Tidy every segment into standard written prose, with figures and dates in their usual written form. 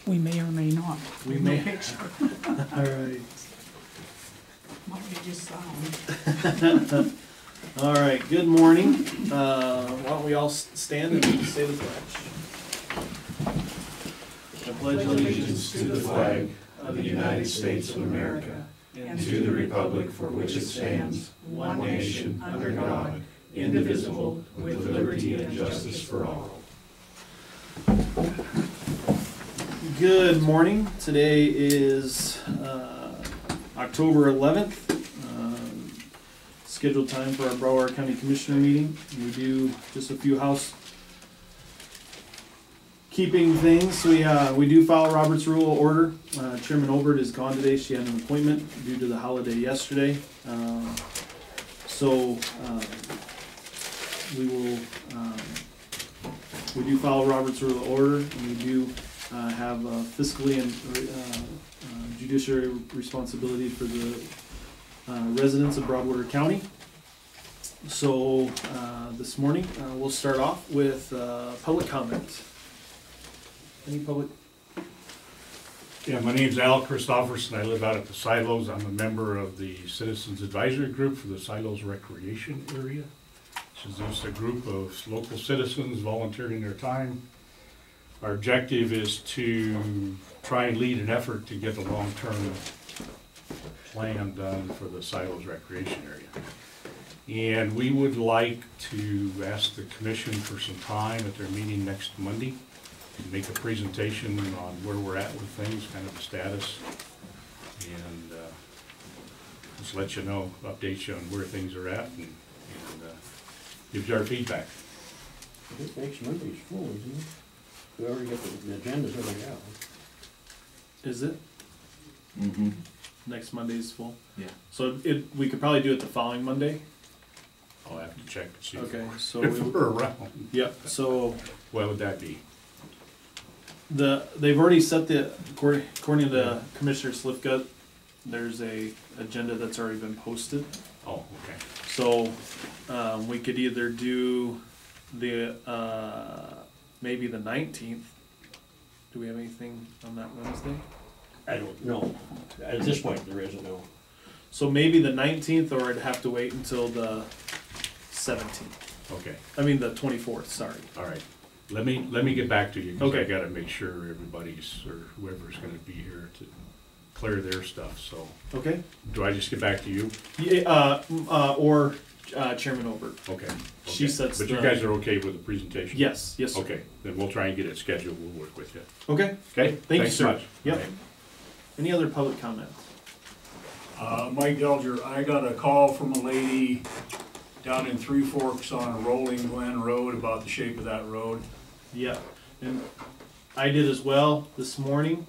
We may or may not. We There's may. No picture. All right. Might be just sound. All right, good morning. Why don't we all stand and say the pledge? I pledge Allegiance to the flag of the United States of America and to the republic for which it stands, one nation, under God, indivisible, with liberty and justice for all. Good morning. Today is October 11th. Scheduled time for our Broward County Commissioner meeting. We do just a few housekeeping things. We do follow Robert's Rule of Order. Chairman Obert is gone today. She had an appointment due to the holiday yesterday. We do follow Robert's Rule of Order, and we do have fiscally and judiciary responsibility for the residents of Broadwater County. So this morning we'll start off with public comment. Any public? Yeah, my name's Al Christopherson. I live out at the Silos. I'm a member of the Citizens Advisory Group for the Silos Recreation Area. This is just a group of local citizens volunteering their time. Our objective is to try and lead an effort to get the long-term plan done for the Silos Recreation Area. And we would like to ask the commission for some time at their meeting next Monday to make a presentation on where we're at with things, kind of the status, and just let you know, update you on where things are at, and give you our feedback. I think next Monday's full, isn't it? We already got the agendas already out. Is it? Mm-hmm. Next Monday's full? Yeah. So we could probably do it the following Monday. I'll have to check to see Okay, so if we're around. Yep, so What would that be? they've already set according to Commissioner Slifgut, there's a agenda that's already been posted. Oh, okay. So we could either do the maybe the 19th. Do we have anything on that Wednesday? I don't know. At this point, there isn't no. So maybe the 19th, or I'd have to wait until the 17th. Okay, I mean the 24th, sorry. all right. Let me get back to you, because I Okay. gotta make sure everybody's, or whoever's gonna be here to clear their stuff, so. Okay? Do I just get back to you? Yeah, or Chairman Obert. Okay. She okay. sets But you the- guys are okay with the presentation? Yes, yes, sir. Okay, then we'll try and get it scheduled, we'll work with you. Okay, Okay? Thank you, Thanks sir. much. Yep. Any other public comments? Mike Delger, I got a call from a lady down in Three Forks on Rolling Glen Road about the shape of that road. Yeah, and I did as well this morning,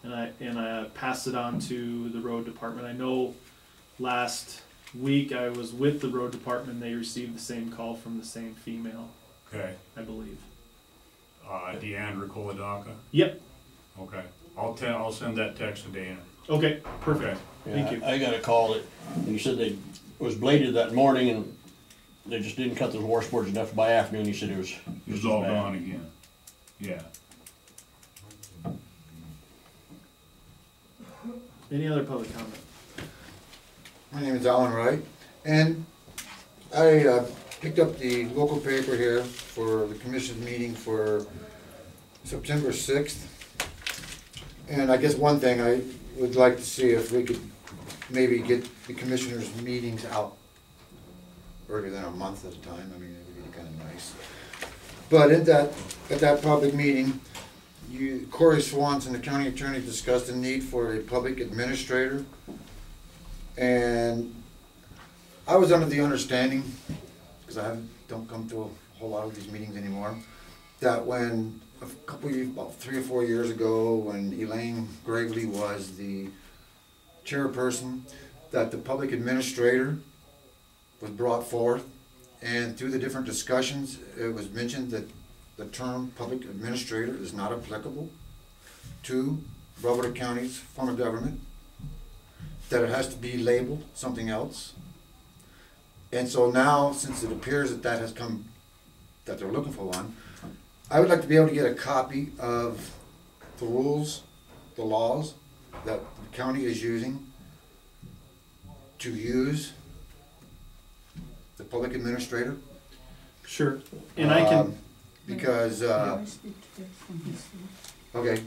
and I passed it on to the road department. I know last week I was with the road department, they received the same call from the same female, Okay. I believe. Deandra Koladaka. Yep, Okay. I'll send that text to Dana. okay, perfect, thank you. I got a call that, and he said they was bladed that morning and they just didn't cut the washboards enough by afternoon. He said it was It just was as all bad. gone again. Yeah. Any other public comment? My name is Alan Wright, and I picked up the local paper here for the commission meeting for September 6th. And I guess one thing I would like to see if we could maybe get the commissioners' meetings out earlier than a month at a time. I mean, it would be kind of nice. But at that public meeting, Corey Swanson, the county attorney, discussed the need for a public administrator. And I was under the understanding, because I don't come to a whole lot of these meetings anymore, that when about 3 or 4 years ago, when Elaine Gravely was the chairperson, that the public administrator was brought forth, and through the different discussions, it was mentioned that the term public administrator is not applicable to Broward County's form of government, that it has to be labeled something else. And so now, since it appears that that has come, that they're looking for one, I would like to be able to get a copy of the rules, the laws that the county is using to use the public administrator? Sure. And I can, Because, May I speak to this from his seat? okay,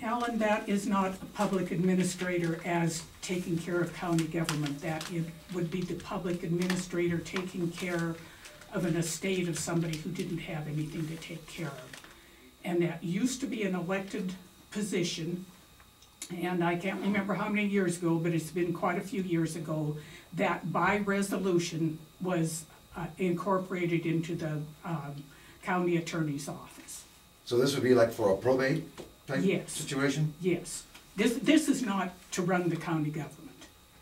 Alan, that is not a public administrator as taking care of county government. That it would be the public administrator taking care of an estate of somebody who didn't have anything to take care of. And that used to be an elected position, and I can't remember how many years ago, but it's been quite a few years ago, that by resolution was incorporated into the county attorney's office. so this would be like for a probate type Yes. situation? Yes, this is not to run the county government.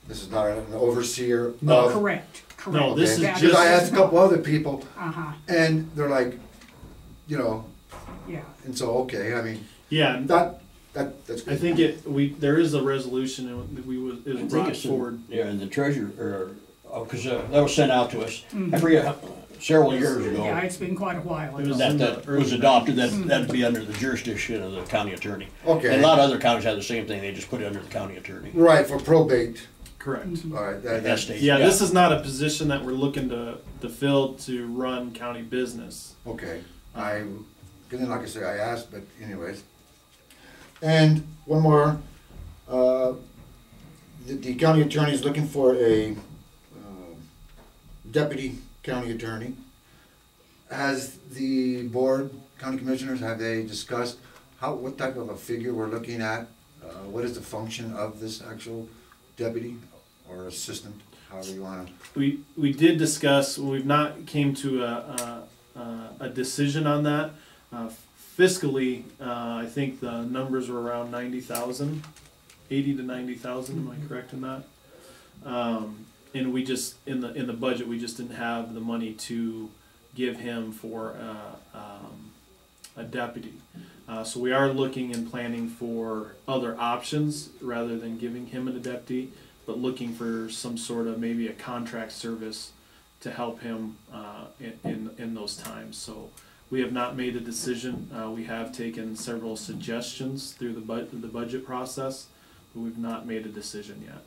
This is not an overseer No, of? Correct, correct. No, this is That Because I just- asked a couple other people, Uh-huh, and they're like, you know, yeah. and so, okay, I mean, yeah, that's good. I think there is a resolution and it I was think brought it's in- forward. Yeah, and the treasurer, because that was sent out to us, I forget, several years ago. Yeah, it's been quite a while It was ago. in That the was early adopted, that'd be under the jurisdiction of the county attorney. Okay. And a lot of other counties have the same thing, they just put it under the county attorney. Right, for probate, Correct. all right, That state. Yeah, this is not a position that we're looking to fill to run county business. okay, cause then like I say, I asked, but anyways. And one more, the county attorney is looking for a deputy county attorney. Has the board, county commissioners, have they discussed what type of a figure we're looking at? What is the function of this actual deputy or assistant, however you wanna? We did discuss, we've not came to a decision on that. Fiscally, I think the numbers were around 90,000, 80 to 90,000, am I correct in that? And we just, in the budget, we just didn't have the money to give him for a deputy. So we are looking and planning for other options rather than giving him a deputy, but looking for some sort of maybe a contract service to help him in those times. So we have not made a decision. We have taken several suggestions through the budget process, but we've not made a decision yet.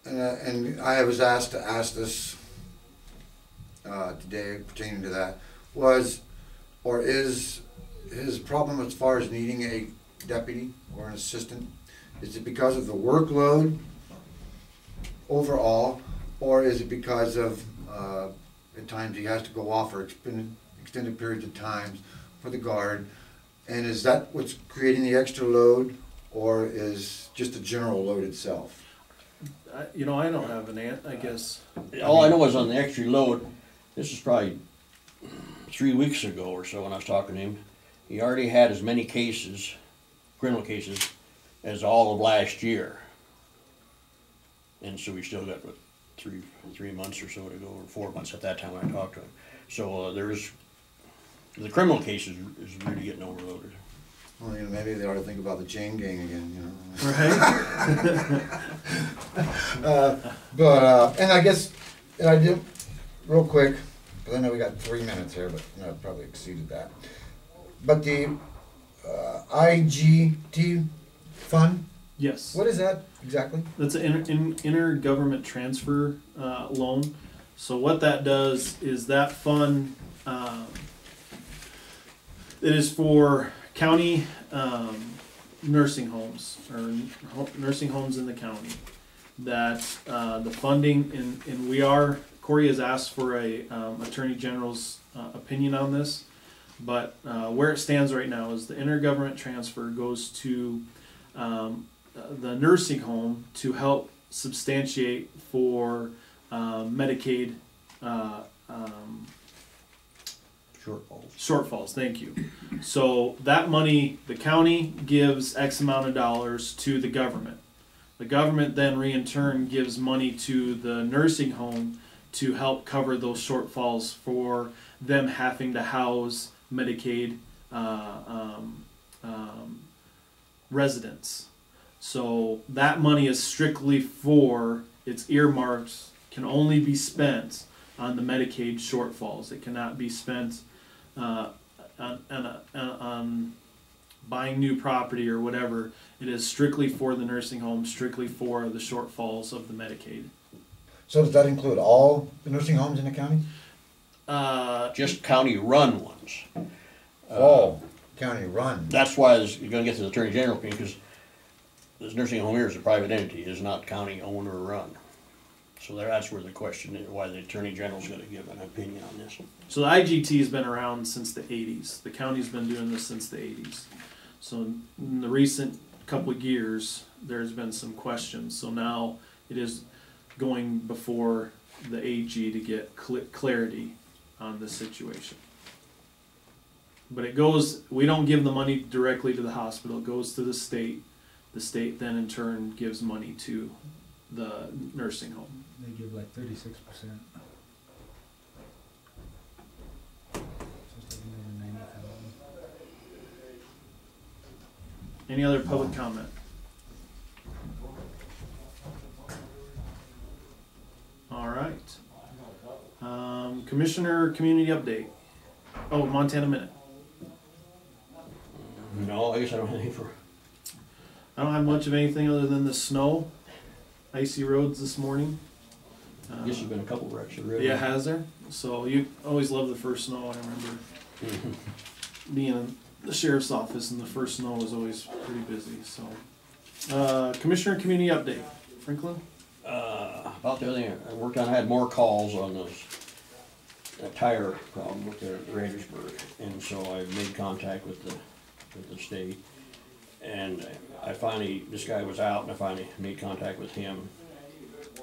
And I was asked to ask this today pertaining to that, is his problem as far as needing a deputy or an assistant, is it because of the workload overall, or is it because of at times he has to go off for extended periods of times for the guard, and is that what's creating the extra load, or is just the general load itself? I don't have I guess. All I know is on the extra load, this is probably 3 weeks ago or so when I was talking to him, he already had as many cases, criminal cases, as all of last year. And so we still got, what, three months or so to go, or 4 months at that time when I talked to him. So the criminal case is really getting overloaded. Well, maybe they ought to think about the chain gang again, Right. And I guess, and I do, real quick, because I know we got 3 minutes here, but I probably exceeded that. But the IGT fund, Yes. what is that exactly? That's an intergovernment transfer loan. So what that does is that fund, it is for county nursing homes or nursing homes in the county. That the funding and Corey has asked for a Attorney General's opinion on this, but where it stands right now is the intergovernment transfer goes to the nursing home to help substantiate for Medicaid shortfalls. Thank you. So that money, the county gives X amount of dollars to the government. The government then in turn gives money to the nursing home to help cover those shortfalls for them having to house Medicaid residents. So that money is strictly it's earmarked, can only be spent on the Medicaid shortfalls. It cannot be spent on buying new property or whatever, it is strictly for the nursing home, strictly for the shortfalls of the Medicaid. So does that include all the nursing homes in the county? Just county-run ones. All county run. That's why you're gonna get to the Attorney General opinion, because this nursing home here is a private entity, it is not county owned or run. So that's where the question is, why the Attorney General's gonna give an opinion on this. So the IGT's been around since the 80s. The county's been doing this since the 80s. So in the recent couple of years, there's been some questions. So now it is going before the AG to get clarity on the situation. But it goes, we don't give the money directly to the hospital, it goes to the state. The state then in turn gives money to the nursing home. They give like 36%. Just like another 90,000. Any other public comment? All right. Commissioner community update. Oh, Montana Minute. No, I guess I don't have anything for, I don't have much of anything other than the snow, icy roads this morning. I guess there's been a couple wrecks already. Yeah, has there? So you always love the first snow. I remember being in the sheriff's office, and the first snow was always pretty busy. So, Commissioner community update. Franklin. About the other thing, I worked on, I had more calls on those, that tire problem with the Radersburg, and so I made contact with the state. And I finally, this guy was out, and I finally made contact with him.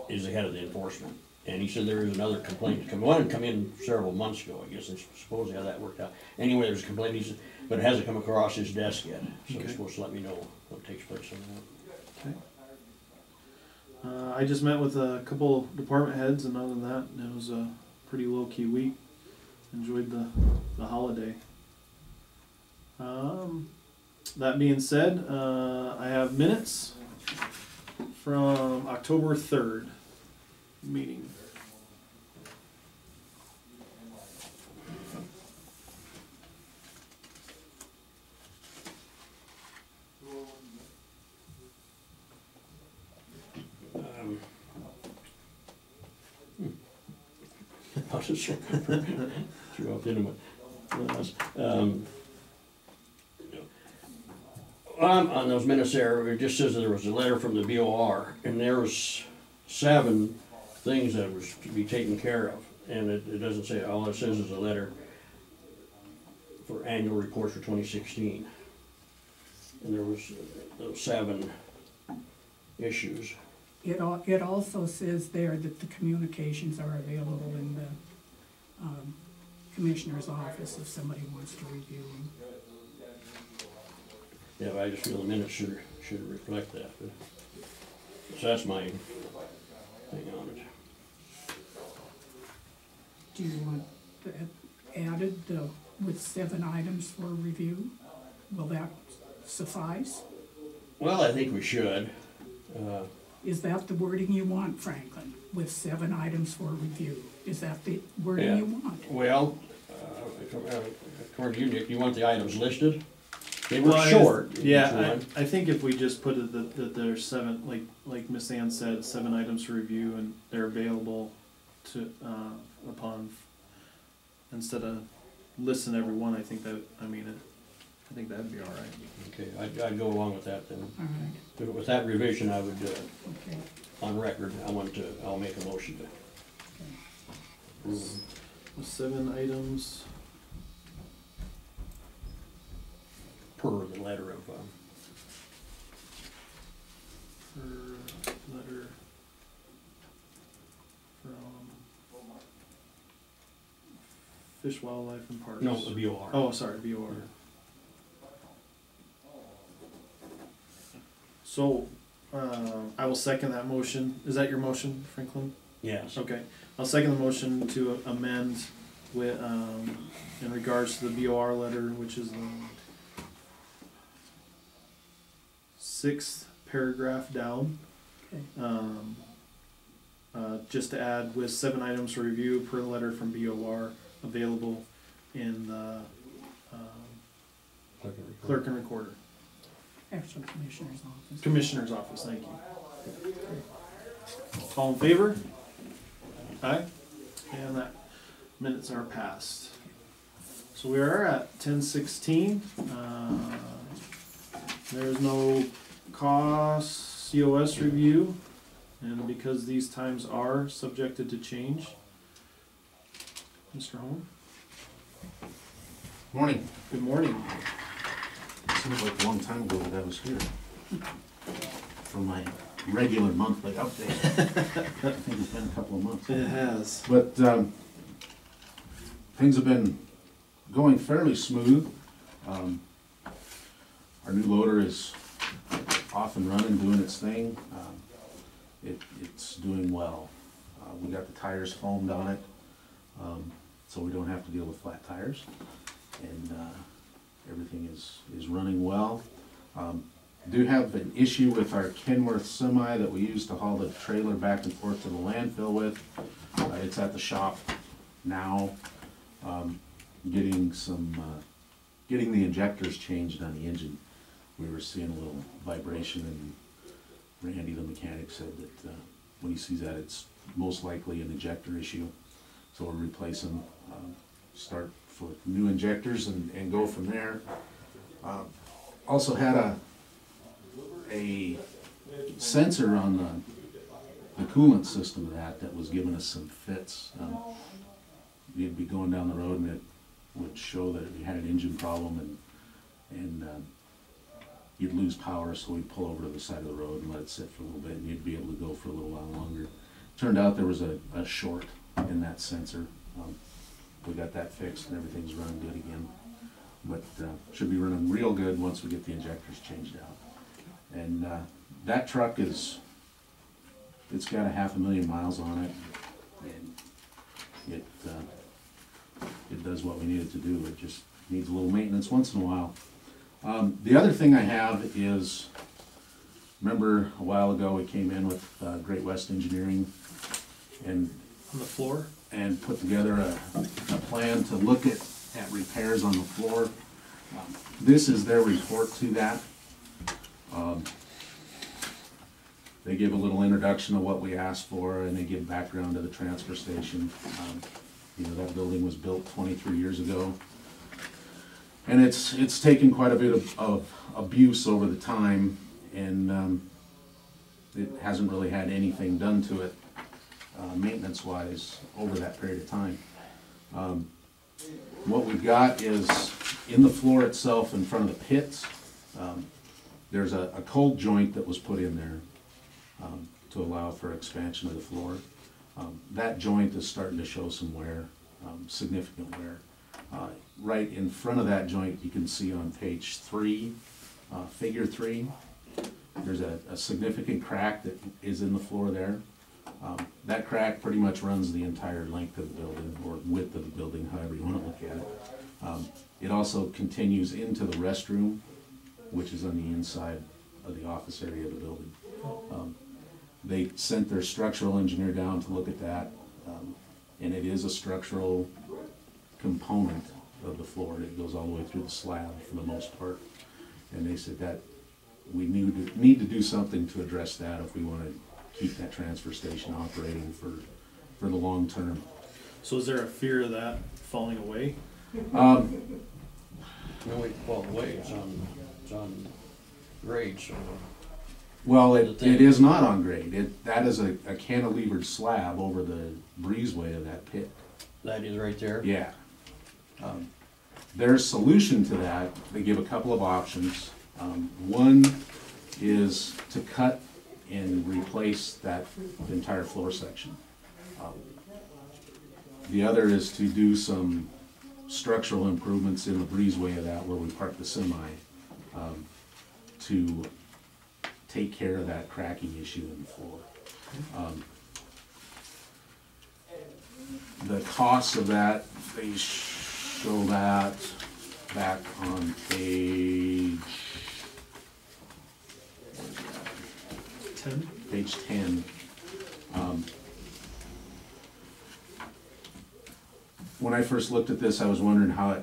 He's the head of the enforcement, and he said there is another complaint to come. One had come in several months ago, I guess, and supposedly how that worked out. Anyway, there's a complaint, he said, but it hasn't come across his desk yet, so Okay. he's supposed to let me know what takes place on that. Okay. I just met with a couple department heads, and other than that, it was a pretty low-key week. Enjoyed the holiday. That being said, I have minutes from October 3rd meeting. I'll just threw up into on those minutes there, it just says that there was a letter from the BOR, and there was 7 things that was to be taken care of, and it doesn't say, all it says is a letter for annual report for 2016. And there was those 7 issues. It also says there that the communications are available in the commissioner's office if somebody wants to review them. Yeah, but I just feel the minutes should reflect that. But, so that's my thing on it. Do you want that added with 7 items for review? Will that suffice? Well, I think we should. Is that the wording you want, Franklin, with 7 items for review? Is that the wording you want? Well, according to you, Nick, you want the items listed? They were Well, short. Yeah, I think if we just put it that there's 7, like Miss Ann said, 7 items to review, and they're available to upon, instead of listing every one. I think that'd be all right. Okay, I'd go along with that then. All right, But with that revision, I would, okay. on record, I'll make a motion to approve them. 7 items. Per the letter of, Per letter from Fish, Wildlife, and Parks. no, the BOR. Oh, sorry, BOR. So, I will second that motion. Is that your motion, Franklin? Yes. Okay, I'll second the motion to amend with, in regards to the BOR letter, which is the 6th paragraph down. Okay. Just to add with 7 items for review per letter from BOR available in the clerk and recorder. Actually, Commissioner's Office. Commissioner's office, thank you. All in favor? Aye. And that minutes are passed. So we are at 10:16. There's no COS review, and because these times are subjected to change. Mr. Holm, Morning. good morning. Seems like a long time ago that I was here for my regular monthly update. I think it's been a couple of months. It has. But things have been going fairly smooth. Our new loader is off and running, doing its thing. It's doing well. We got the tires foamed on it, so we don't have to deal with flat tires. And everything is running well. Do have an issue with our Kenworth semi that we use to haul the trailer back and forth to the landfill with. It's at the shop now, getting the injectors changed on the engine. We were seeing a little vibration, and Randy, the mechanic, said that when he sees that, it's most likely an injector issue. So we'll replace them, start for new injectors and go from there. Also had a sensor on the coolant system of that was giving us some fits. You'd be going down the road and it would show that we had an engine problem, and you'd lose power, so we'd pull over to the side of the road and let it sit for a little bit, and you'd be able to go for a little while longer. Turned out there was a short in that sensor. We got that fixed and everything's running good again. But should be running real good once we get the injectors changed out. And that truck it's got 500,000 miles on it, and it does what we need it to do. It just needs a little maintenance once in a while. The other thing I have is, remember a while ago we came in with Great West Engineering and On the floor? and put together a plan to look at repairs on the floor. This is their report to that. They give a little introduction of what we asked for, and they give background to the transfer station. You know, that building was built 23 years ago. And it's taken quite a bit of abuse over the time, and it hasn't really had anything done to it maintenance-wise over that period of time. What we've got is, in the floor itself, in front of the pits, there's a cold joint that was put in there to allow for expansion of the floor. That joint is starting to show some wear, significant wear. Right in front of that joint, you can see on page 3, figure 3, there's a significant crack that is in the floor there. That crack pretty much runs the entire length of the building, or width of the building, however you want to look at it. It also continues into the restroom, which is on the inside of the office area of the building. They sent their structural engineer down to look at that, and it is a structural component of the floor. It goes all the way through the slab for the most part. And they said that we need to do something to address that if we want to keep that transfer station operating for the long term. So is there a fear of that falling away? No way to fall away, it's on grade, so. Well, it is not on grade. That is a cantilevered slab over the breezeway of that pit. That is right there? Yeah. Their solution to that, they give a couple of options. One is to cut and replace that entire floor section. The other is to do some structural improvements in the breezeway of that where we park the semi, to take care of that cracking issue in the floor. The cost of that, they show that back on page 10? Page 10. When I first looked at this, I was wondering how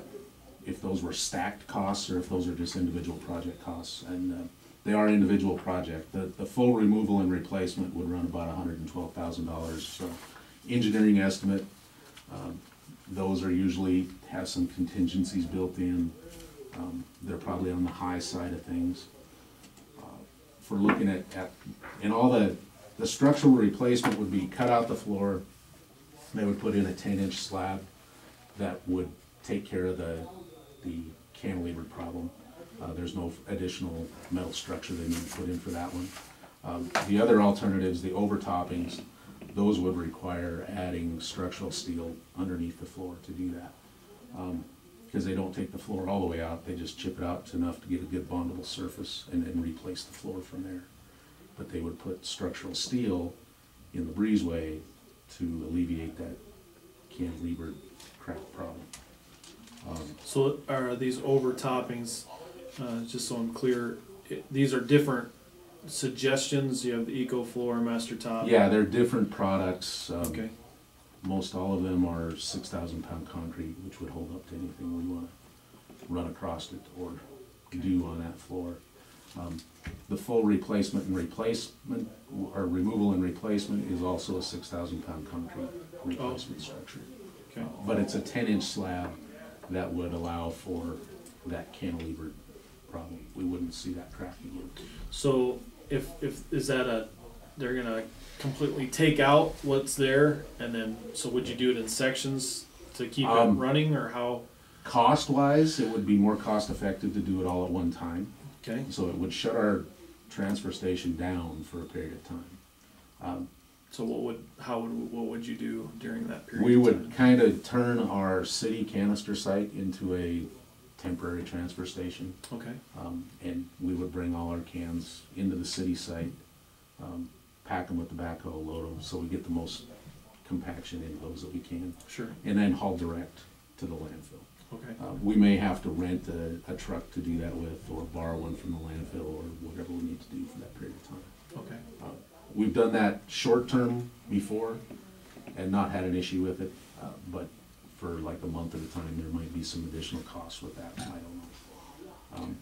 if those were stacked costs or if those are just individual project costs. And they are individual project. The full removal and replacement would run about $112,000. So engineering estimate, those are usually have some contingencies built in. They're probably on the high side of things. For looking at and all the structural replacement would be cut out the floor. They would put in a 10-inch slab that would take care of the cantilever problem. There's no additional metal structure they need to put in for that one. The other alternatives, the overtoppings, those would require adding structural steel underneath the floor to do that. Because they don't take the floor all the way out, they just chip it out enough to get a good bondable surface and then replace the floor from there. But they would put structural steel in the breezeway to alleviate that cantilever crack problem. So are these overtoppings, just so I'm clear, these are different suggestions? You have the EcoFloor, Master Top? Yeah, they're different products. Okay. Most all of them are 6,000 pound concrete, which would hold up to anything we want to run across it or do on that floor. The full replacement or removal and replacement is also a 6,000 pound concrete replacement structure. Okay. But it's a 10-inch slab that would allow for that cantilever problem. We wouldn't see that crack again. So if is that they're gonna completely take out what's there, and then, so would you do it in sections to keep it running, or how? Cost-wise, it would be more cost-effective to do it all at one time. Okay. So it would shut our transfer station down for a period of time. So what would you do during that period? We of would time? kind of turn our city canister site into a temporary transfer station. Okay. And we would bring all our cans into the city site, pack them with the backhoe, load them, so we get the most compaction in those that we can, Sure. and then haul direct to the landfill. Okay. We may have to rent a truck to do that with, or borrow one from the landfill, or whatever we need to do for that period of time. Okay. We've done that short term before and not had an issue with it, but for like a month at a time, there might be some additional costs with that, I don't know.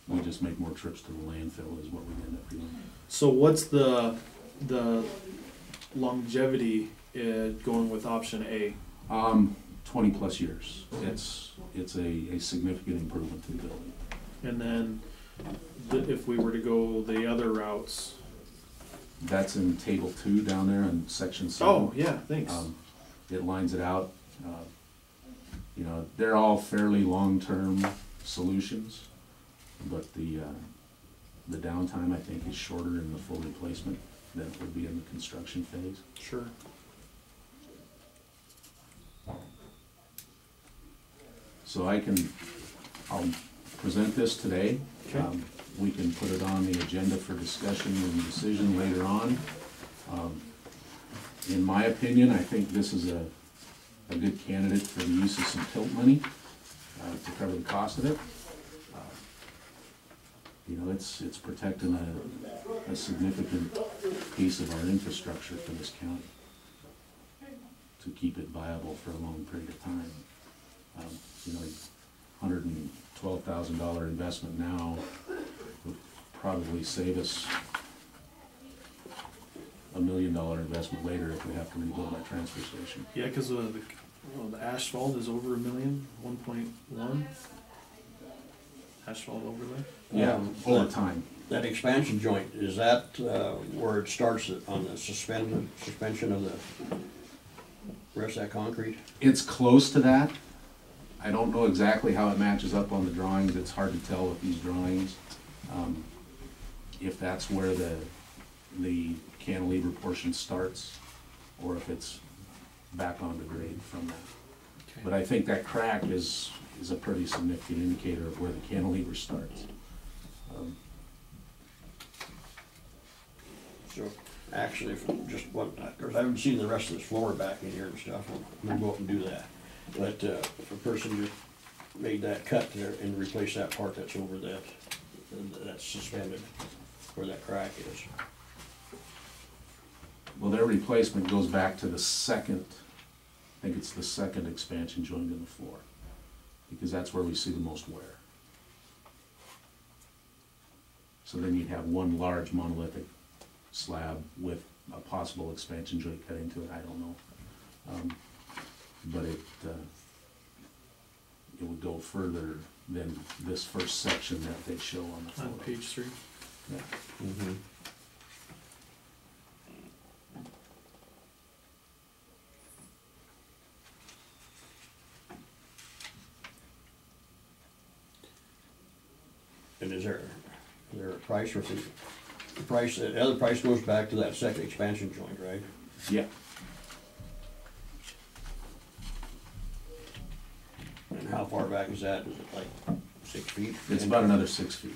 We just make more trips to the landfill is what we end up doing. So what's the longevity going with option A? 20 plus years. It's a significant improvement to the building. And then if we were to go the other routes? That's in table 2 down there in section 7. Oh, yeah, thanks. It lines it out. You know, they're all fairly long-term solutions, but the downtime, I think, is shorter in the full replacement than it would be in the construction phase. Sure. So I'll present this today. Okay. We can put it on the agenda for discussion and decision later on. In my opinion, I think this is a good candidate for the use of some tilt money to cover the cost of it. You know, it's protecting a significant piece of our infrastructure for this county to keep it viable for a long period of time. You know, $112,000 investment now would probably save us $1 million investment later if we have to rebuild that transfer station. Yeah, because the asphalt is over $1 million, 1.1 asphalt over there. Yeah, over time. That expansion joint, is that where it starts on the suspension of the rest of that concrete? It's close to that. I don't know exactly how it matches up on the drawings. It's hard to tell with these drawings. If that's where the cantilever portion starts, or if it's back onto grade from that. Okay. But I think that crack is a pretty significant indicator of where the cantilever starts. So, actually, just what, I haven't seen the rest of this floor back in here and stuff, I'm gonna go up and do that. But if a person just made that cut there and replaced that part that's over that's suspended, where that crack is. Well, their replacement goes back to the second, I think it's the second expansion joint in the floor. because that's where we see the most wear. So then you'd have one large monolithic slab with a possible expansion joint cut into it, I don't know. But it would go further than this first section that they show on the On photo. page 3. Yeah. Mhm. And is there a price with the price, the other price goes back to that second expansion joint, right? Yeah, And how far back is that? Is it like 6 feet? it's about another 6 feet.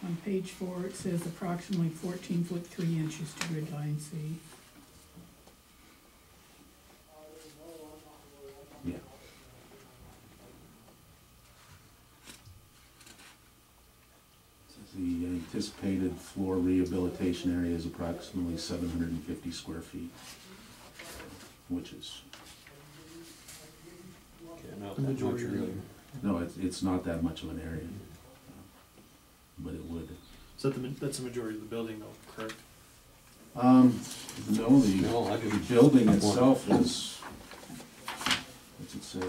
On page 4, it says approximately 14 foot 3 inches to grid line C. Yeah. Says the anticipated floor rehabilitation area is approximately 750 square feet, which is, Yeah, not The that much majority. really. no, it's not that much of an area, but it would. Is that that's the majority of the building though, correct? No, No, I the just- building itself is, what's it say?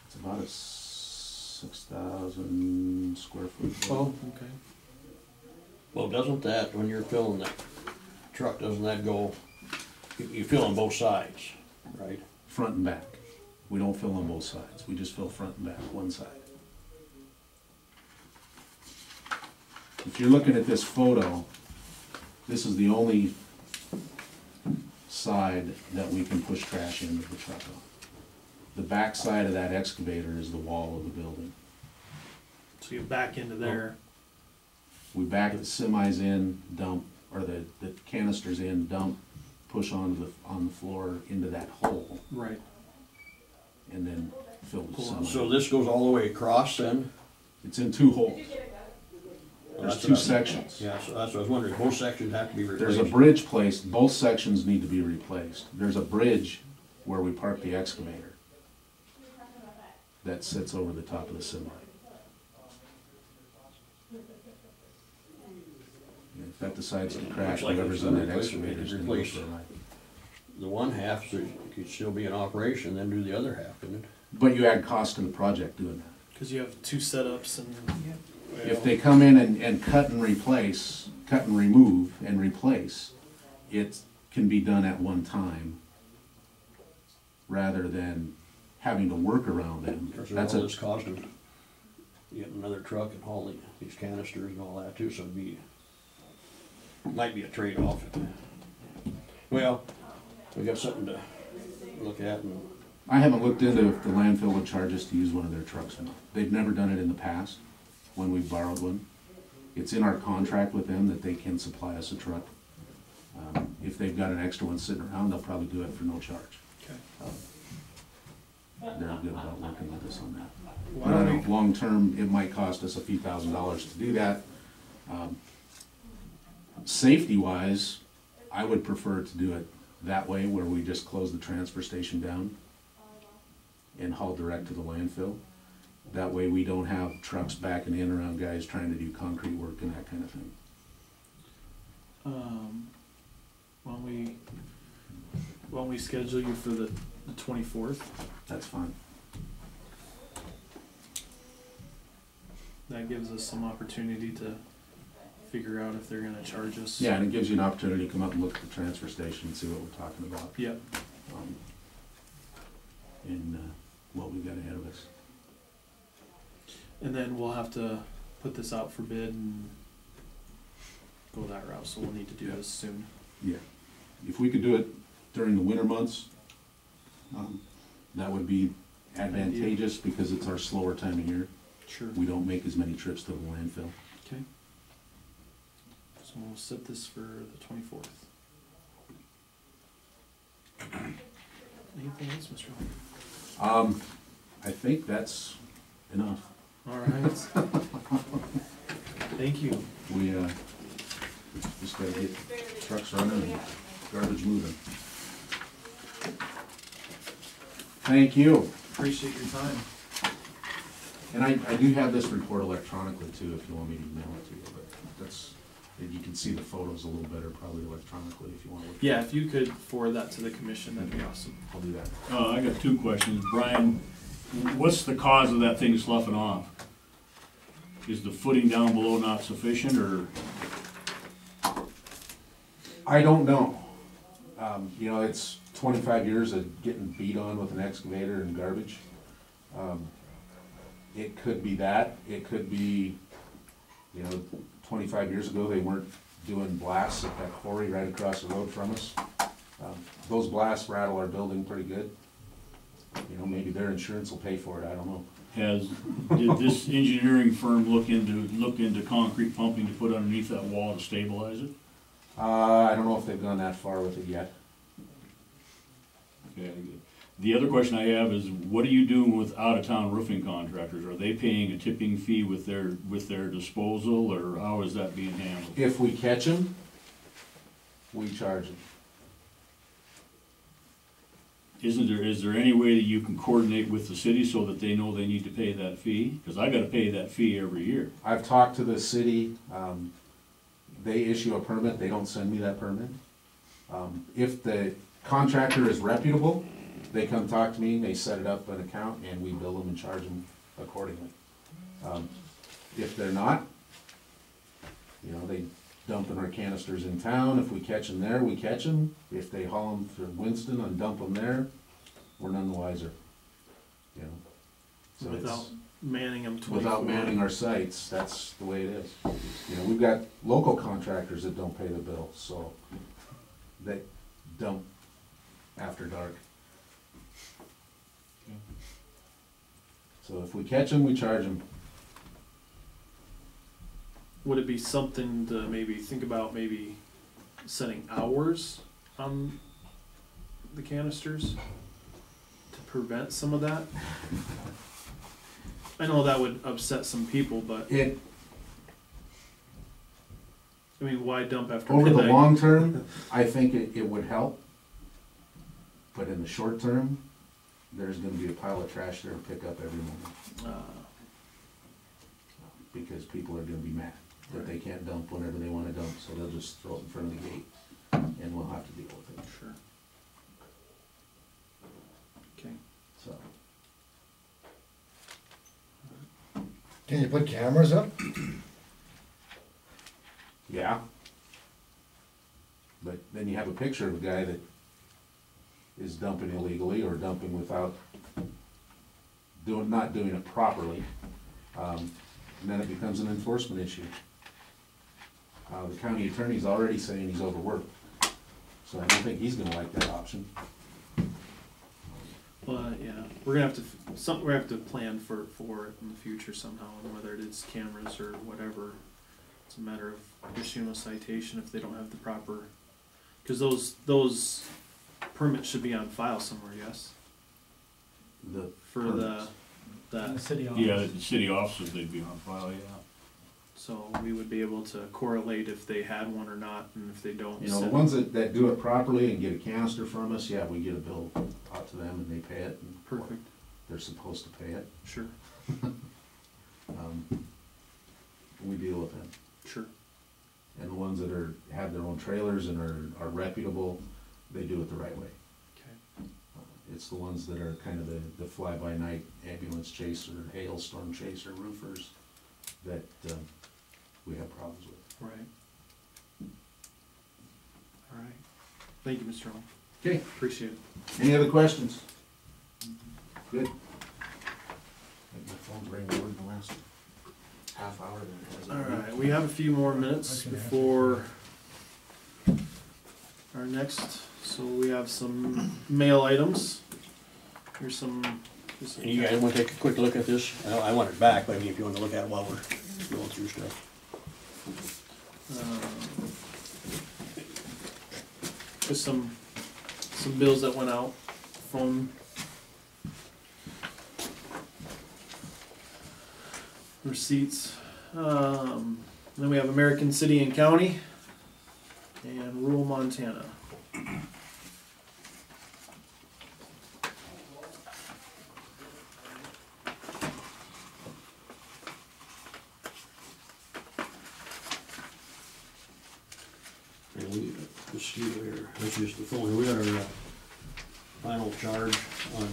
It's about a 6,000 square foot. building. Okay. Well, doesn't that, when you're filling that truck, doesn't that go, you fill on both sides, right? Front and back. We don't fill on both sides, we just fill front and back, one side. If you're looking at this photo, this is the only side that we can push trash into the truck on. The back side of that excavator is the wall of the building. So you back into there. We back the semis in, dump, or the canisters in, dump, push on the floor into that hole, Right. and then fill the semi. So this goes all the way across then? It's in two holes. There's That's two what I- sections. Yeah, so that's what I was wondering, both sections have to be replaced. There's a bridge placed, both sections need to be replaced. There's a bridge where we park the excavator that sits over the top of the semi. And if that decides to crash, Looks like whoever's it's in that replacement, excavator is it's gonna go replaced. for a ride. The one half, so it could still be in operation, then do the other half, couldn't it? But you add cost to the project doing that. Because you have 2 setups and. Yep. If they come in and cut and replace, cut and remove and replace, it can be done at one time rather than having to work around them. Because That's all a, this cost of getting another truck and hauling these canisters and all that too, so it'd be, might be a trade-off. Well, we got something to look at and, I haven't looked into if the landfill would charge us to use one of their trucks or not. They've never done it in the past, when we've borrowed one. It's in our contract with them that they can supply us a truck. If they've got an extra one sitting around, they'll probably do it for no charge. Okay. They're good about working with us on that. Why But I don't know, long-term, it might cost us a few $1,000s to do that. Safety-wise, I would prefer to do it that way, where we just close the transfer station down and haul direct to the landfill. That way we don't have trucks backing in around guys trying to do concrete work and that kind of thing. Why don't we schedule you for the 24th? That's fine. That gives us some opportunity to figure out if they're gonna charge us. Yeah, and it gives you an opportunity to come up and look at the transfer station and see what we're talking about. Yep. And what we've got ahead of us. And then we'll have to put this out for bid and go that route, so we'll need to do this soon. Yeah, if we could do it during the winter months, that would be advantageous because it's our slower time of year. Sure. We don't make as many trips to the landfill. Okay. So we'll set this for the 24th. Anything else, Mr. Hall? I think that's enough. All right. Thank you. We, just gotta get trucks running and garbage moving. Thank you. Appreciate your time. And I do have this report electronically too, if you want me to email it to you, but that's, you can see the photos a little better probably electronically if you want to look. Yeah, if you could forward that to the commission, that'd be awesome. I'll do that. I got two questions. Brian, what's the cause of that thing sloughing off? Is the footing down below not sufficient, or? I don't know. You know, it's 25 years of getting beat on with an excavator and garbage. It could be that. It could be, you know, 25 years ago, they weren't doing blasts at that quarry right across the road from us. Those blasts rattle our building pretty good. You know, maybe their insurance will pay for it, I don't know. Did this engineering firm look into concrete pumping to put underneath that wall to stabilize it? I don't know if they've gone that far with it yet. Okay. The other question I have is, what are you doing with out-of-town roofing contractors? Are they paying a tipping fee with their disposal, or how is that being handled? If we catch them, we charge them. Is there any way that you can coordinate with the city so that they know they need to pay that fee? Because I gotta pay that fee every year. I've talked to the city, they issue a permit, they don't send me that permit. If the contractor is reputable, they come talk to me, they set it up an account, and we bill them and charge them accordingly. If they're not, you know, they dump in our canisters in town. If we catch them there, we catch them. If they haul them to Winston and dump them there, we're none the wiser. You know, so Without manning them 24. without manning our sites, that's the way it is. You know, we've got local contractors that don't pay the bill, so they dump after dark. So if we catch them, we charge them. Would it be something to maybe think about, maybe setting hours on the canisters to prevent some of that? I know that would upset some people, but It, I mean, why dump after over the midnight? long term, I think it would help. But in the short term, there's gonna be a pile of trash there to pick up every moment. Because people are gonna be mad that they can't dump whenever they wanna dump, so they'll just throw it in front of the gate, and we'll have to deal with it, Sure. Okay. so. Can you put cameras up? Yeah. But then you have a picture of a guy that is dumping illegally or dumping without not doing it properly. And then it becomes an enforcement issue. The county attorney's already saying he's overworked, so I don't think he's gonna like that option. But yeah, we're gonna have to plan for it in the future somehow, and whether it is cameras or whatever. It's a matter of issuing a citation if they don't have the proper, because those permits should be on file somewhere. Yes, The for permits. In the city office. Yeah, the city offices, they'd be on file, yeah. so we would be able to correlate if they had one or not, and if they don't. You know, the send- ones that do it properly and get a canister from us, yeah, we get a bill out to them and they pay it. And Perfect. they're supposed to pay it. Sure. We deal with them. Sure. And the ones that have their own trailers and are reputable, they do it the right way. Okay. It's the ones that are kind of the fly-by-night ambulance chaser, hailstorm chaser roofers that we have problems with. Right. All right. Thank you, Mr. Hall. Okay, Appreciate it. any other questions? Good. I think my phone's ringing more in the last half hour than it has. All right, we have a few more minutes before our next, so we have some mail items. Here's some. And you guys wanna take a quick look at this? I want it back, but I mean, if you wanna look at it while we're going through stuff. Just some bills that went out, phone. Receipts. Then we have American City and County and rural Montana. mosquito here. This is the phone. We got our final charge on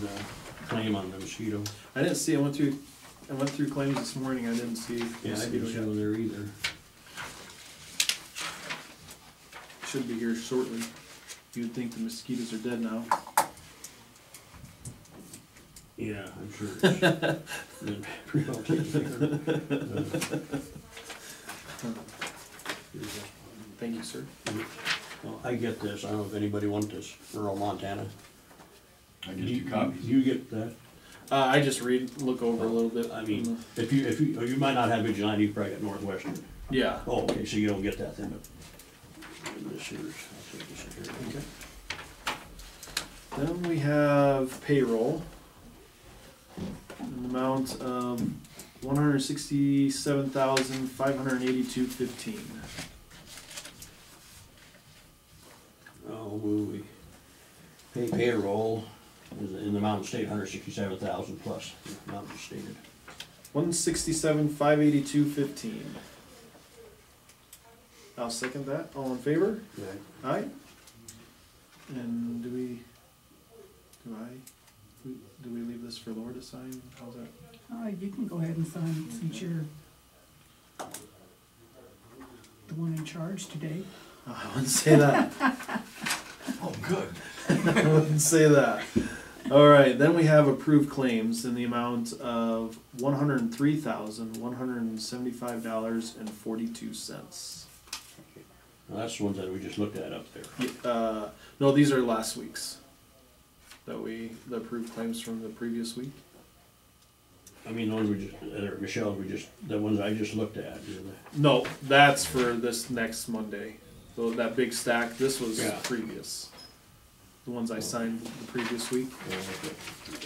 claim on the mosquito. I didn't see, I went through claims this morning, I didn't see. Yeah, I mosquito didn't see yet. one there either. Should be here shortly. You'd think the mosquitoes are dead now. Yeah, I'm sure it's been pretty well taken care of. Thank you, sir. Well, I get this. I don't know if anybody wants this. Rural Montana. I get two copies. You get that? I just look over a little bit. I mean, if you might not have Vigilante, you probably got Northwestern. Yeah. Oh, okay, so you don't get that then, but this here's, I'll take this here. Okay. Then we have payroll. An amount of $167,582.15. Oh, we pay payroll is in the amount stated, 167,000 plus the amount stated. 167,582.15. I'll second that. All in favor? Right. Aye. And do we leave this for Laura to sign? How's that? You can go ahead and sign it since you're the one in charge today. I wouldn't say that. Oh, good. I wouldn't say that. All right, then we have approved claims in the amount of $103,175.42. Well, that's the ones that we just looked at up there. No, these are last week's. The approved claims from the previous week. I mean, the ones Michelle, the ones I just looked at. No, that's for this next Monday. So that big stack, this was Yeah. previous. The ones I signed the previous week.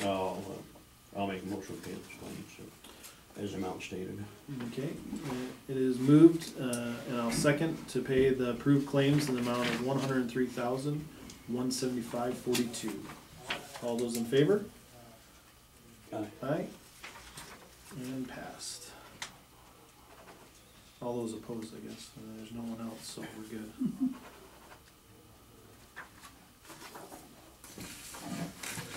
I'll make a motion to pay this claim, so, as amount stated. Okay, it is moved, and I'll second to pay the approved claims in the amount of $103,175.42. All those in favor? Aye. Aye. And passed. All those opposed, I guess. There's no one else, so we're good.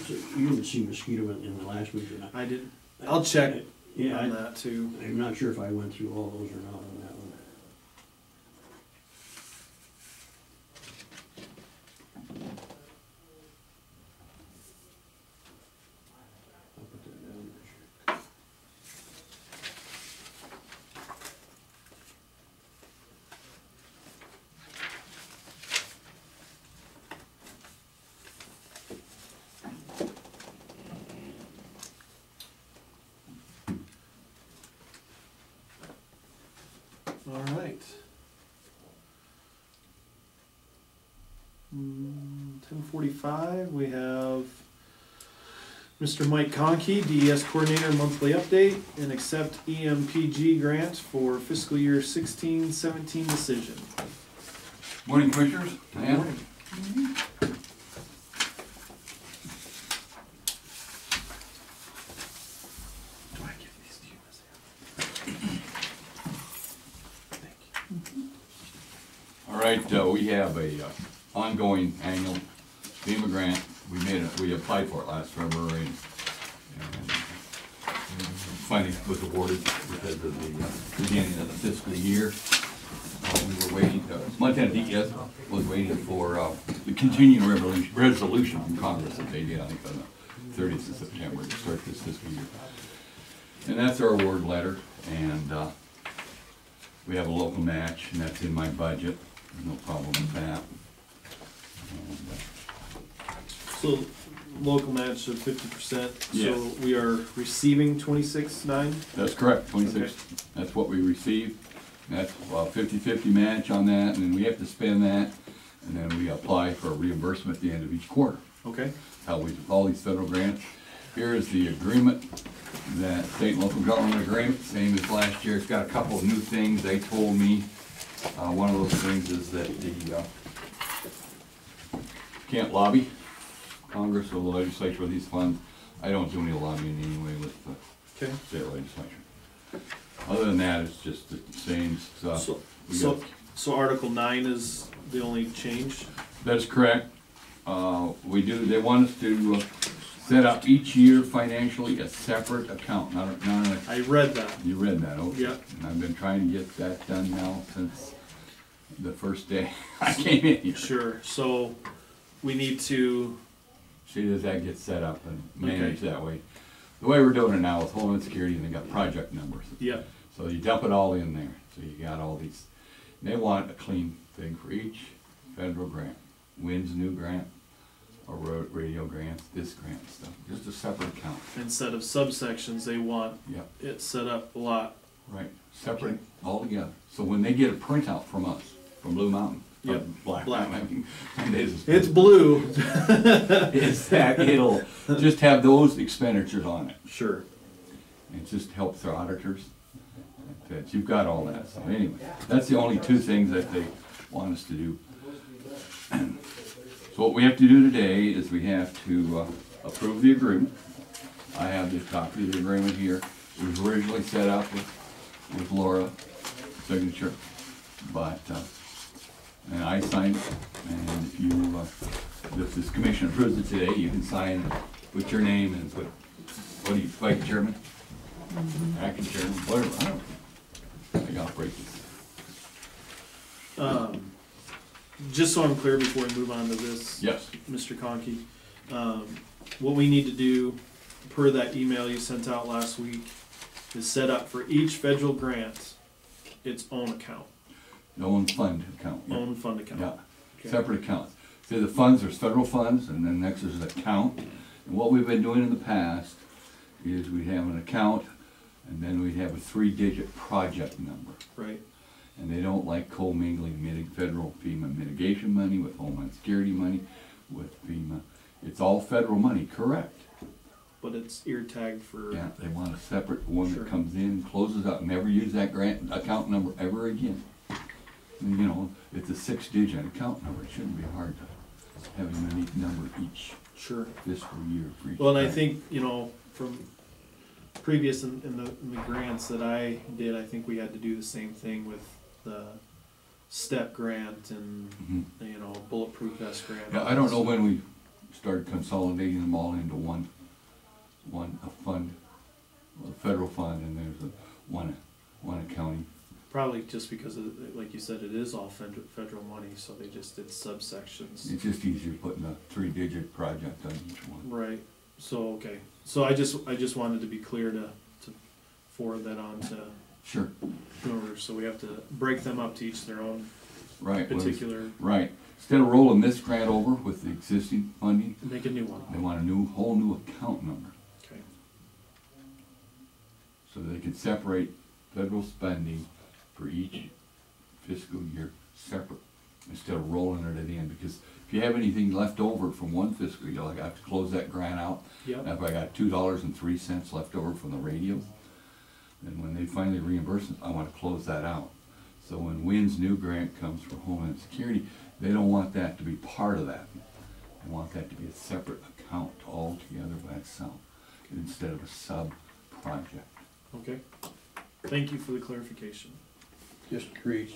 So you didn't see mosquito in the last week or not? I did. I'll check Yeah, on that too. I'm not sure if I went through all those or not on that one. I'll put that down there. All right. 10:45, we have Mr. Mike Conkey, DES Coordinator, monthly update, and accept EMPG grant for fiscal year 16-17 decision. Morning, Commissioners. Good morning. Do I give these to you as Thank you. All right, we have a ongoing annual FEMA grant. We applied for it last February, and finally was awarded because of the beginning of the fiscal year. We were waiting, Montana DES was waiting for the continuing resolution from Congress that they did, I think, on the 30th of September to start this fiscal year. And that's our award letter, and we have a local match, and that's in my budget. There's no problem with that. And, So, local match of 50%, Yes. so we are receiving 26.9? that's correct, 26, that's what we received. That's 50-50 match on that, and then we have to spend that, and then we apply for a reimbursement at the end of each quarter. Okay, How we, all these federal grants. Here is the agreement, that state and local government agreement, same as last year. It's got a couple of new things they told me. One of those things is that the, can't lobby Congress or the legislature for these funds. I don't do any lobbying anyway with the okay. state legislature. Other than that, it's just the same stuff. So, We so, got- So Article 9 is the only change? That's correct. They want us to set up each year financially a separate account, not a, I read that. you read that, okay? Yep. And I've been trying to get that done now since the first day I came in here. Sure, so we need to, See that that gets set up and managed that way. The way we're doing it now with Homeland Security, and they got project numbers. yeah, So you dump it all in there. So you got all these, they want a clean thing for each federal grant. WINS new grant, or radio grants, this grant stuff, just a separate account. instead of subsections, they want Yep, it set up a lot. right, separate all together. So when they get a printout from us, from Blue Mountain, or Yep, Black Black. Mountain, I mean, It's blue. it's that it'll just have those expenditures on it. Sure. It just helps their auditors, that you've got all that, so anyway, that's the only two things that they want us to do. So what we have to do today is we have to approve the agreement. I have this copy of the agreement here. It was originally set up with Laura signature, but, and I signed it, and if you, if this commission approves it today, you can sign, put your name and put, what do you, Vice Chairman? Acting Chairman, whatever, I don't know. I think I'll break this. Just so I'm clear before we move on to this, Yes, Mr. Conkey, what we need to do, per that email you sent out last week, is set up for each federal grant its own account, no one fund account. Yeah. own fund account. Yeah, Okay. separate accounts. See, the funds, there's federal funds, and then next there's an account. And what we've been doing in the past is we'd have an account, and then we'd have a 3-digit project number. Right, And they don't like commingling federal FEMA mitigation money with Homeland Security money, with FEMA. It's all federal money, correct? but it's ear tagged for, Yeah, they want a separate one Sure. that comes in, closes up, never use that grant account number ever again. And, you know, it's a 6-digit account number, it shouldn't be hard to have a unique number each sure. fiscal year for each. Well, and I grant. think, you know, from previous in the grants that I did, I think we had to do the same thing with the STEP grant and, Mhm. you know, bulletproof vest grant. Yeah, I don't know when we started consolidating them all into one a fund, a federal fund, and there's one accounting. Probably just because of, like you said, it is all federal money, so they just did subsections. It's just easier putting a 3-digit project on each one. Right, so, okay, so I just wanted to be clear to forward that on to Sure, whoever, so we have to break them up to each their own right. well, particular, Right. Instead of rolling this grant over with the existing funding, make a new one, they want a whole new account number, okay, so they can separate federal spending for each fiscal year separate, instead of rolling it in, because if you have anything left over from one fiscal year, like I have to close that grant out, yep, if I got $2.03 left over from the radio, then when they finally reimburse us, I wanna close that out. So when WINS new grant comes from Homeland Security, they don't want that to be part of that. They want that to be a separate account altogether by itself, instead of a sub-project. okay. Thank you for the clarification. Just creates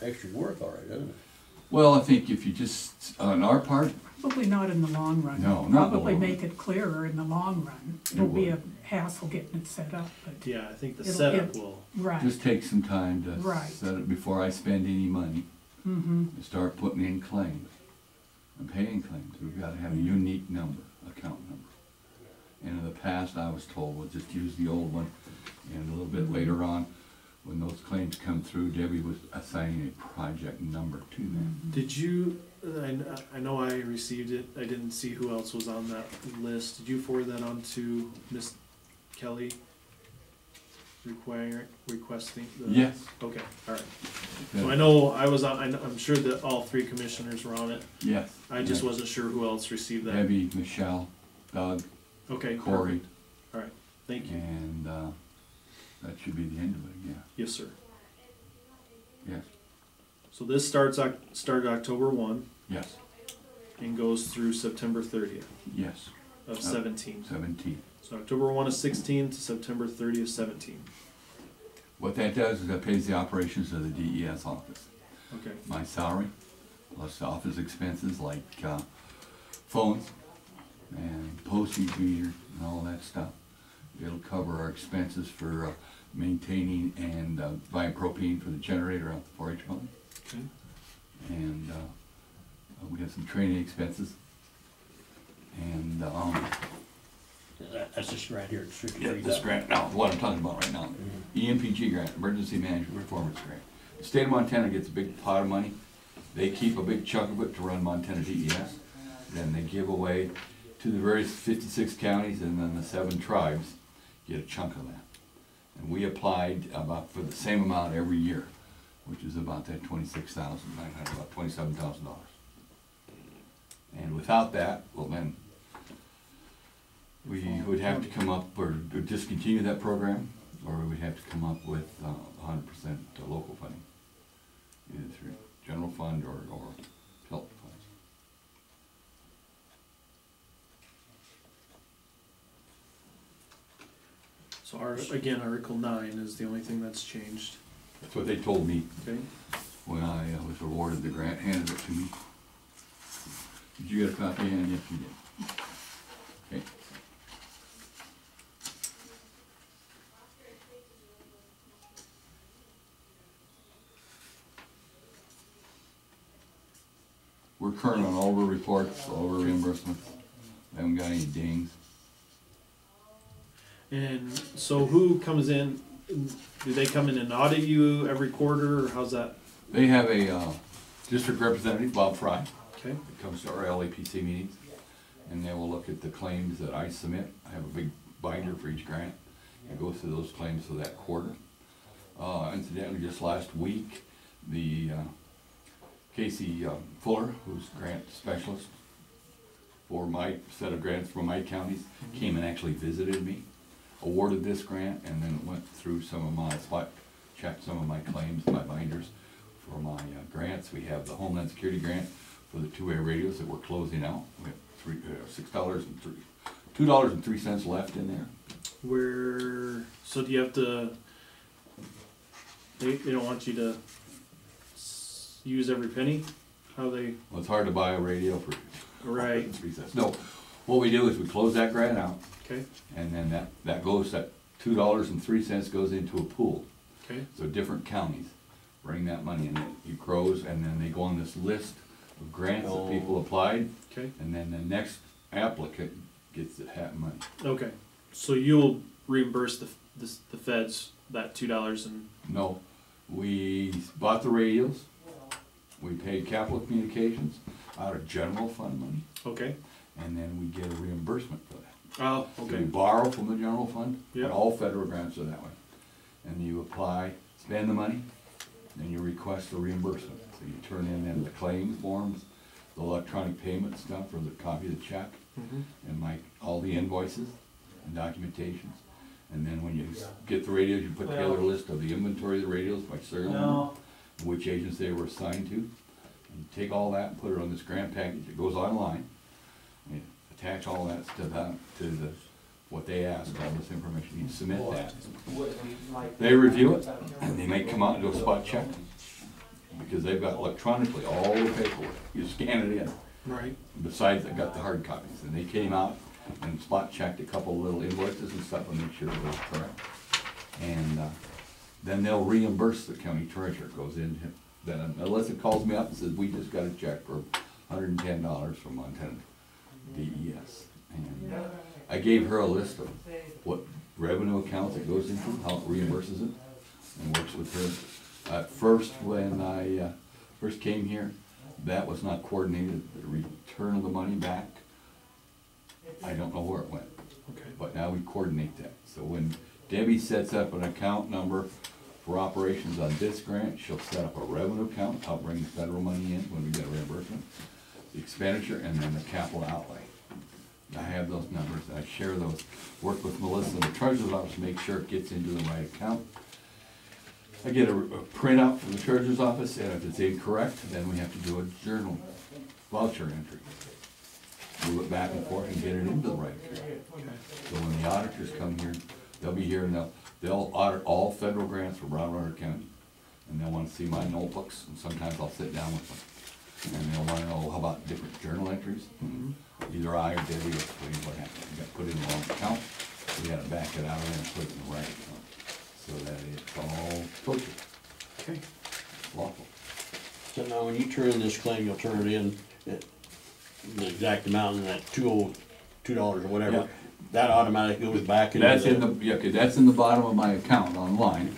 extra work, all right, doesn't it? Well, I think if you just, on our part, Probably not in the long run. No, not in the Probably long make it clearer in the long run. It It'll be a would. hassle getting it set up, but, Yeah, I think the It'll- setup will, right. just take some time to Right. set it before I spend any money. Mm-hmm, And start putting in claims and paying claims. We've got to have a unique number, account number. And in the past, I was told, we'll just use the old one. And a little bit later on, when those claims come through, Debbie was assigning a project number to them. did you, I know I received it, I didn't see who else was on that list, did you forward that on to Miss Kelly? Requesting the? Yes, Okay, alright. So I know I was on, I'm sure that all 3 commissioners were on it. yes. I just yes. wasn't sure who else received that. Debbie, Michelle, Doug, Okay, Corey, perfect. Alright, thank you. and that should be the end of it, yeah, Yes, sir. yes, So this started October 1 yes, and goes through September 30th yes, of 17. 17. So October 1 of 16 to September 30 of 17. What that does is that pays the operations of the DES office. Okay. My salary, plus office expenses like phones and postage meter and all that stuff. It'll cover our expenses for maintaining and buying propane for the generator out the 4-H building. Okay. And we have some training expenses. And That's this grant here, strictly yeah, read this that. grant, now, what I'm talking about right now, EMPG grant, Emergency Management Performance Grant. The state of Montana gets a big pot of money. They keep a big chunk of it to run Montana DES. Then they give away to the various 56 counties, and then the 7 tribes get a chunk of that. And we applied about for the same amount every year, which is about that $26,900, about $27,000. And without that, well then, we would have to come up or discontinue that program, or we would have to come up with 100% local funding, either through general fund or PILT funds. So again, Article 9 is the only thing that's changed. That's what they told me Okay. when I was awarded the grant, handed it to me. Did you get a copy? And yes, you did. Okay. We're current on all of our reports, all of our reimbursements. I haven't got any dings. And so who comes in? Do they come in and audit you every quarter, or how's that? They have a district representative, Bob Fry, Okay. that comes to our LAPC meetings, and they will look at the claims that I submit. I have a big binder for each grant. It goes through those claims for that quarter. Incidentally, just last week, the Casey Fuller, who's grant specialist for my set of grants for my counties, came and actually visited me, awarded this grant, and then went through some of my, checked some of my claims, my binders for my grants. We have the Homeland Security grant for the 2-way radios that we're closing out. We have $2.03 left in there. So do you have to, they don't want you to use every penny? How they, Well, it's hard to buy a radio for right, 3 cents. No, what we do is we close that grant out, okay, and then that goes, that $2.03 goes into a pool. okay, So different counties bring that money in, it grows, and then they go on this list of grants that people applied, okay, and then the next applicant gets that money. okay. So you'll reimburse the feds that $2 and, No, we bought the radios, we paid Capital Communications out of general fund money, okay, and then we get a reimbursement for that. oh, So we okay, borrow from the general fund, Yeah. and all federal grants are that way. And you apply, spend the money, then you request the reimbursement. So you turn in then the claims forms, the electronic payment stuff, or the copy of the check, mhm, and all the invoices and documentations. And then when you get the radios, you put together a list of the inventory of the radios by serial number, which agents they were assigned to. And you take all that and put it on this grant package. It goes online. And you attach all that to what they ask, all this information. You submit that. They review it, and they may come out and do a spot check, because they've got electronically all the paperwork. You scan it in. right, Besides, I got the hard copies, and they came out and spot checked a couple of little invoices and stuff and make sure it was correct. And then they'll reimburse the county treasurer. It goes in, then unless it calls me up and says, we just got a check for $110 from Montana DES. And I gave her a list of what revenue accounts it goes into, how it reimburses it, and works with her. At first, when I first came here, that was not coordinated, the return of the money back. I don't know where it went, okay, but now we coordinate that. So when Debbie sets up an account number for operations on this grant, she'll set up a revenue account, help bring the federal money in when we get a reimbursement, the expenditure, and then the capital outlay. I have those numbers, I share those, work with Melissa in the treasurer's office to make sure it gets into the right account. I get a printout from the treasurer's office, and if it's incorrect, then we have to do a journal voucher entry. Move it back and forth and get it into the right account. So when the auditors come here, they'll be here and they'll They'll audit all federal grants for Broadwater County, and they'll wanna see my notebooks, and sometimes I'll sit down with them. And they'll wanna know, how about different journal entries? Either I or Debbie will explain what happened. We got put in the wrong account, we gotta back it out and put it in the right account, so that it's all perfect, Okay. lawful. So now when you turn in this claim, you'll turn it in at the exact amount, and that $2 or whatever, Yeah. that automatically goes back into That's in the, yeah, 'cause that's in the bottom of my account online.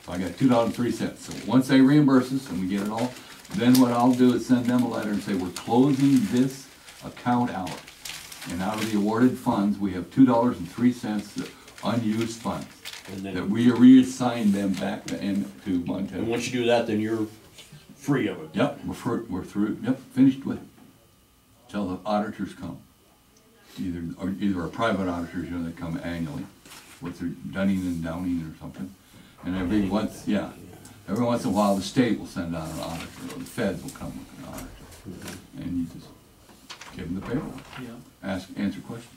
So I got $2.03. So once they reimburse us and we get it all, then what I'll do is send them a letter and say, we're closing this account out. And out of the awarded funds, we have $2.03 unused funds. And That then, we reassign them back to and Montana. once you do that, then you're free of it. Yep, we're through, yep, finished with it. Till the auditors come. Either our private auditors, you know, they come annually, with their Dunning and Downing or something. And every once in a while, the state will send out an auditor, or the feds will come with an auditor. And you just give them the paperwork, Yeah. answer questions.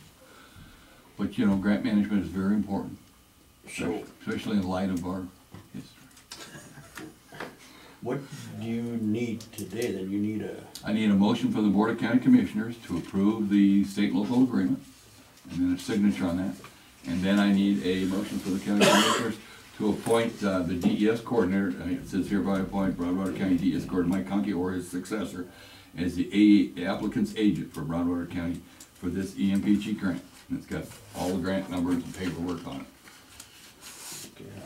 But, you know, grant management is very important, So, especially in light of our history. what do you need today, then? You need I need a motion from the Board of County Commissioners to approve the state and local agreement, and then a signature on that. And then I need a motion for the county commissioners to appoint the DES coordinator. It says hereby appoint Broadwater County DES coordinator Mike Conkey or his successor as the applicant's agent for Broadwater County for this EMPG grant. And it's got all the grant numbers and paperwork on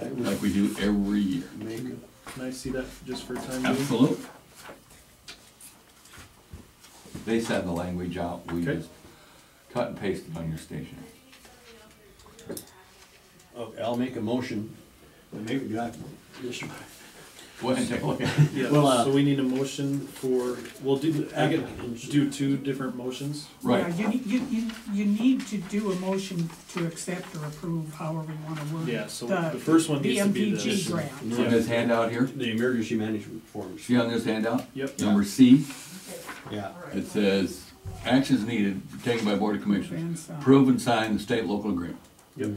it, like we do every year. Can I see that just for time being? Absolutely. They send the language out, we Okay. just cut and paste it on your station. Okay, I'll make a motion. Maybe do I have this? Go ahead and take a look at it. Yeah, Well, so we need a motion for, we'll do, I get, applicants. do two different motions. Right. Yeah, you need to do a motion to accept or approve, however you wanna word it. Yeah, so The- the first one The needs to be MPG this. grant. On this handout here, The emergency management forms. see on this handout, Yep. number C, Yeah. it says, actions needed taken by Board of Commissioners. And so- Approve and sign the state local agreement. Yep.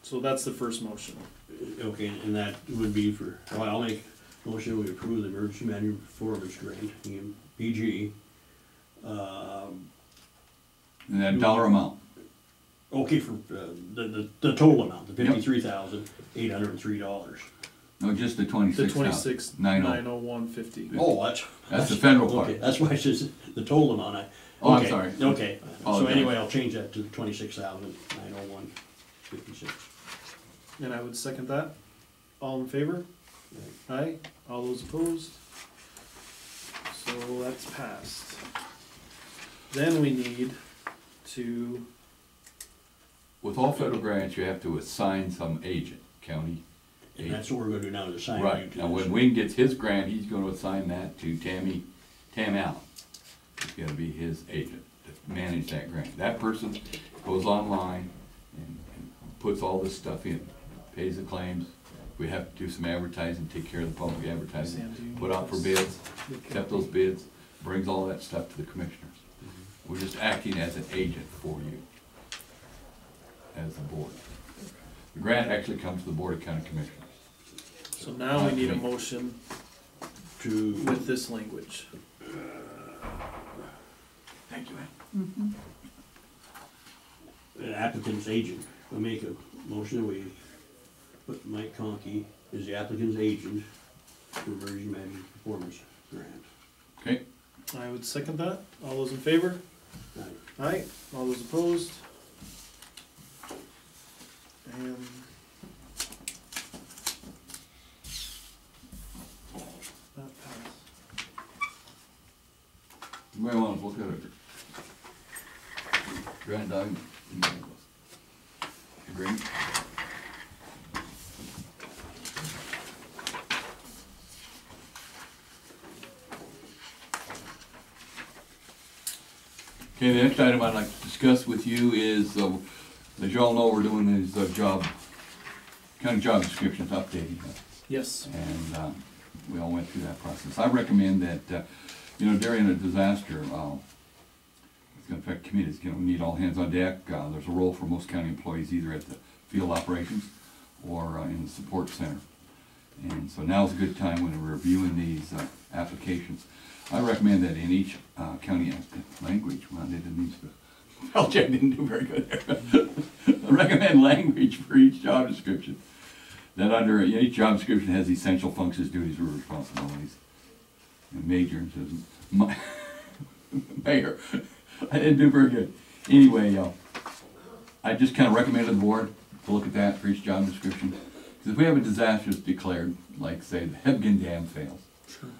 So that's the first motion. Okay, and that would be for, well, I'll make a motion, we approve the emergency management performance grant, PG. And that dollar amount, Okay, for the total amount, the Yep. $53,803. no, just the The 26,000. 26, 90. 901.50. Oh, that's. That's the federal part. Okay, that's why it says the total amount. Oh, I'm okay, sorry. Okay, so Apologize. anyway, I'll change that to 26,901.56. And I would second that. All in favor? Aye. All those opposed? So that's passed. Then we need to, With all federal grants, you have to assign some agent, county And agent. that's what we're gonna do now, is assign you Right, to now this. when Wayne gets his grant, he's gonna assign that to Tam Allen. It's gonna be his agent to manage that grant. That person goes online and puts all this stuff in, pays the claims. We have to do some advertising, take care of the public advertising, Sam, do you put out for need bids, accept those bids, brings all that stuff to the commissioners. We're just acting as an agent for you, as the board. The grant actually comes to the Board of County Commissioners. so now we need a motion To, with this language. Thank you, man. an applicant's agent, we'll make a motion, we put Mike Conkey as the applicant's agent for emergency management performance grant. Okay, I would second that. All those in favor? Aye. Aye. All those opposed? And that passed. you may want to look at it. Grant document. Agreement. Okay, the next item I'd like to discuss with you is, as you all know, we're doing these county job descriptions, updating them. Yes. And we all went through that process. I recommend that, during a disaster, it's gonna affect communities, we need all hands on deck. There's a role for most county employees, either at the field operations or in the support center. And so now's a good time when we're reviewing these applications. I recommend that in each county language, well, they didn't need to, well, Jack didn't do very good there. I recommend language for each job description. That under each job description has essential functions, duties, or responsibilities. And major says, mayor, I didn't do very good. Anyway, I just kind of recommended the board to look at that for each job description. Because if we have a disaster that's declared, like say the Hebgen Dam fails, Sure.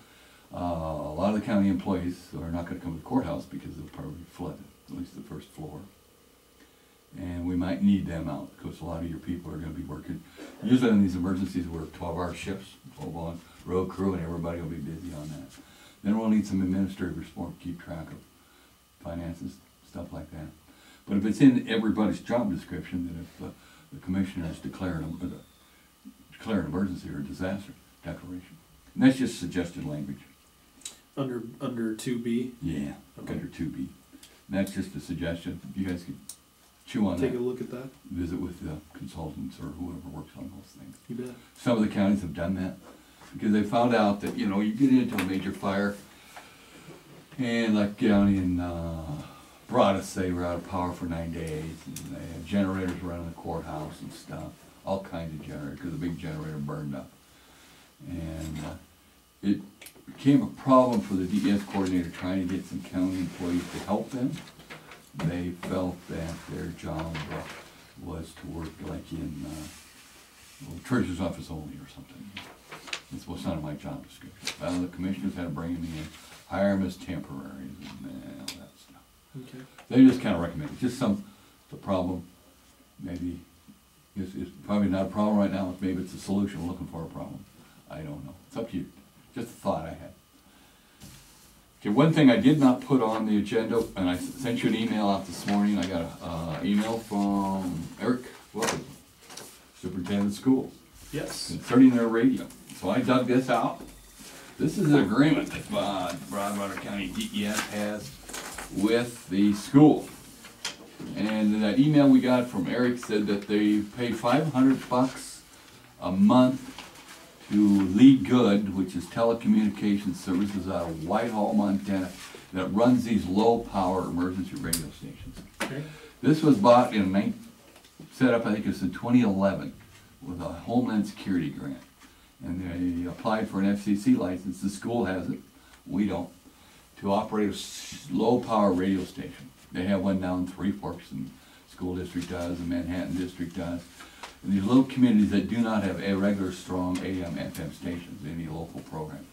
a lot of the county employees are not going to come to the courthouse because they'll probably flood, at least the first floor. And we might need them out because a lot of your people are going to be working. Usually in these emergencies, we work 12-hour shifts, 12 on road crew, and everybody will be busy on that. Then we'll need some administrative support to keep track of finances, stuff like that. But if it's in everybody's job description, then if the commissioners declare an emergency or a disaster declaration, and that's just suggested language. Under 2B, Yeah, Okay. under 2B. And that's just a suggestion. You guys can chew on take that. a look at that. Visit with the consultants or whoever works on those things. You bet. Some of the counties have done that because they found out that, you know, you get into a major fire and like county in Broadus, they were out of power for 9 days and they had generators running the courthouse and stuff, all kinds of generators because the big generator burned up. And it became a problem for the DES coordinator trying to get some county employees to help them. They felt that their job was to work like in the treasurer's office only or something. This was not my job description. Well, the commissioners had to bring them in, hire them as temporaries and all that stuff. Okay. They just kind of recommend it. Just the problem, maybe, it's probably not a problem right now. Maybe it's a solution. We're looking for a problem. I don't know. It's up to you. Just a thought I had. Okay, one thing I did not put on the agenda, and I sent you an email out this morning. I got an email from Eric Wilson, Superintendent of Schools, Yes. concerning their radio. So I dug this out. This is an agreement that Broadwater County DES has with the school. And that email we got from Eric said that they pay $500 a month to Lead Good, which is telecommunications services out of Whitehall, Montana, that runs these low-power emergency radio stations. Okay. This was bought set up, I think it was in 2011, with a Homeland Security grant. And they applied for an FCC license. The school has it, we don't, to operate a low-power radio station. They have one down in Three Forks, and the school district does, and Manhattan district does. And these little communities that do not have a regular strong AM, FM stations, any local program.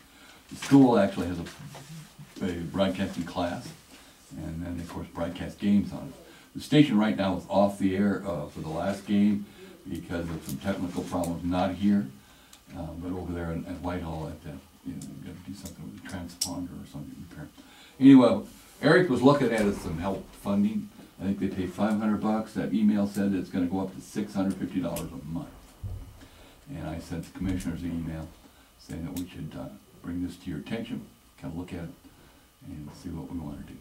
The school actually has a broadcasting class, and then of course broadcast games on it. The station right now is off the air for the last game because of some technical problems, not here, but over there at Whitehall at the, you know, got to do something with the transponder or something repair. Anyway, Eric was looking at some help funding. I think they pay $500. That email said it's going to go up to $650 a month. And I sent the commissioners an email saying that we should bring this to your attention, kind of look at it, and see what we want to do.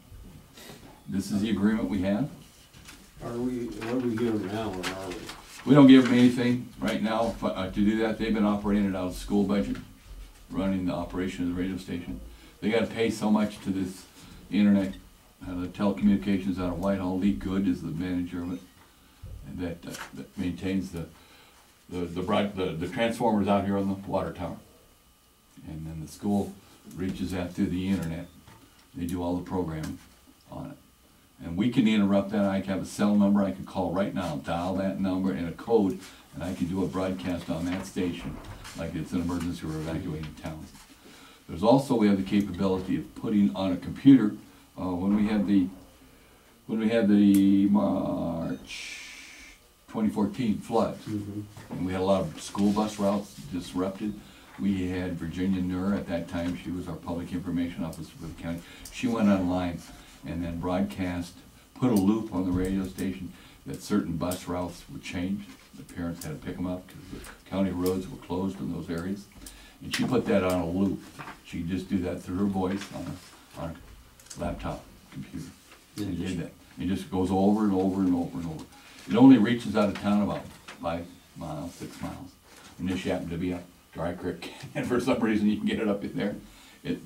This is the agreement we have. What do we give them now, or are we? We don't give them anything right now to do that. They've been operating it out of the school budget, running the operation of the radio station. They got to pay so much to this internet. The telecommunications out of Whitehall. Lee Good is the manager of it, and that maintains the transformers out here on the water tower. And then the school reaches out through the internet. They do all the programming on it. And we can interrupt that. I have a cell number I can call right now, dial that number and a code, and I can do a broadcast on that station like it's an emergency or evacuating towns. There's also, we have the capability of putting on a computer. When we had the March 2014 floods, and we had a lot of school bus routes disrupted. We had Virginia Nuhr at that time. She was our public information officer for the county. She went online and then broadcast, put a loop on the radio station that certain bus routes were changed. The parents had to pick them up because the county roads were closed in those areas. And she put that on a loop. She could just do that through her voice on a laptop computer. And did that. It just goes over and over and over and over. It only reaches out of town about miles, 6 miles. And this happened to be a dry creek, and for some reason you can get it up in there. It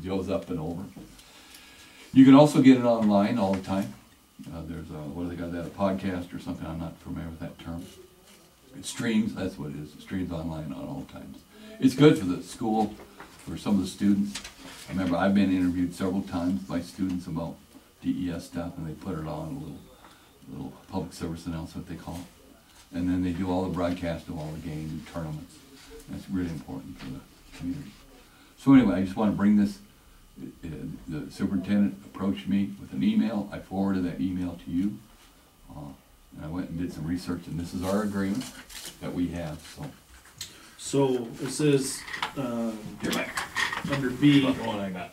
goes up and over. You can also get it online all the time. There's a, what do they got, that, a podcast or something, I'm not familiar with that term. It streams, that's what it is, it streams online on all times. It's good for the school, for some of the students. I remember I've been interviewed several times by students about DES stuff, and they put it on a little public service announcement they call it. And then they do all the broadcast of all the games and tournaments. That's really important for the community. So anyway, I just want to bring this. The superintendent approached me with an email. I forwarded that email to you. And I went and did some research, and this is our agreement that we have, so. So it says, Here, Mike. under B, About the one I got.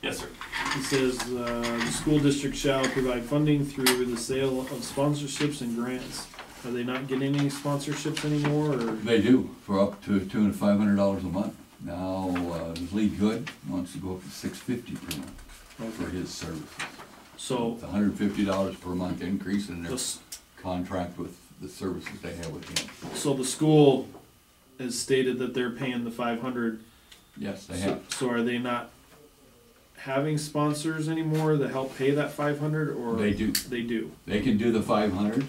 Yes, sir. it says, the school district shall provide funding through the sale of sponsorships and grants. Are they not getting any sponsorships anymore, or? They do, for up to $500 a month. Now, Lee Good wants to go up to $650 per month for his services. So, It's $150 per month increase in their the, contract with the services they have with him. so the school has stated that they're paying the 500. Yes, they So, have. so are they not having sponsors anymore that help pay that 500, or? They do. They do, They can do the 500.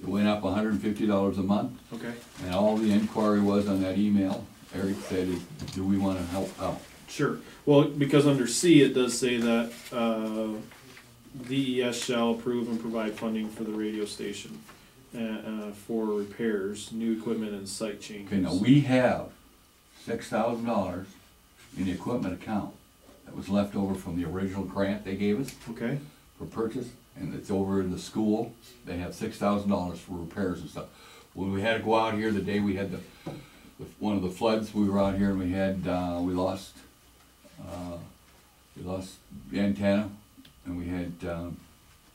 It went up $150 a month, okay, and all the inquiry was on that email. Eric said, do we want to help out? sure. Well, because under C, it does say that, DES shall approve and provide funding for the radio station, for repairs, new equipment and site changes. Okay, now we have $6,000 in the equipment account that was left over from the original grant they gave us Okay, for purchase, and it's over in the school. They have $6,000 for repairs and stuff. When we had to go out here the day we had one of the floods, we were out here and we had, we lost the antenna, and we had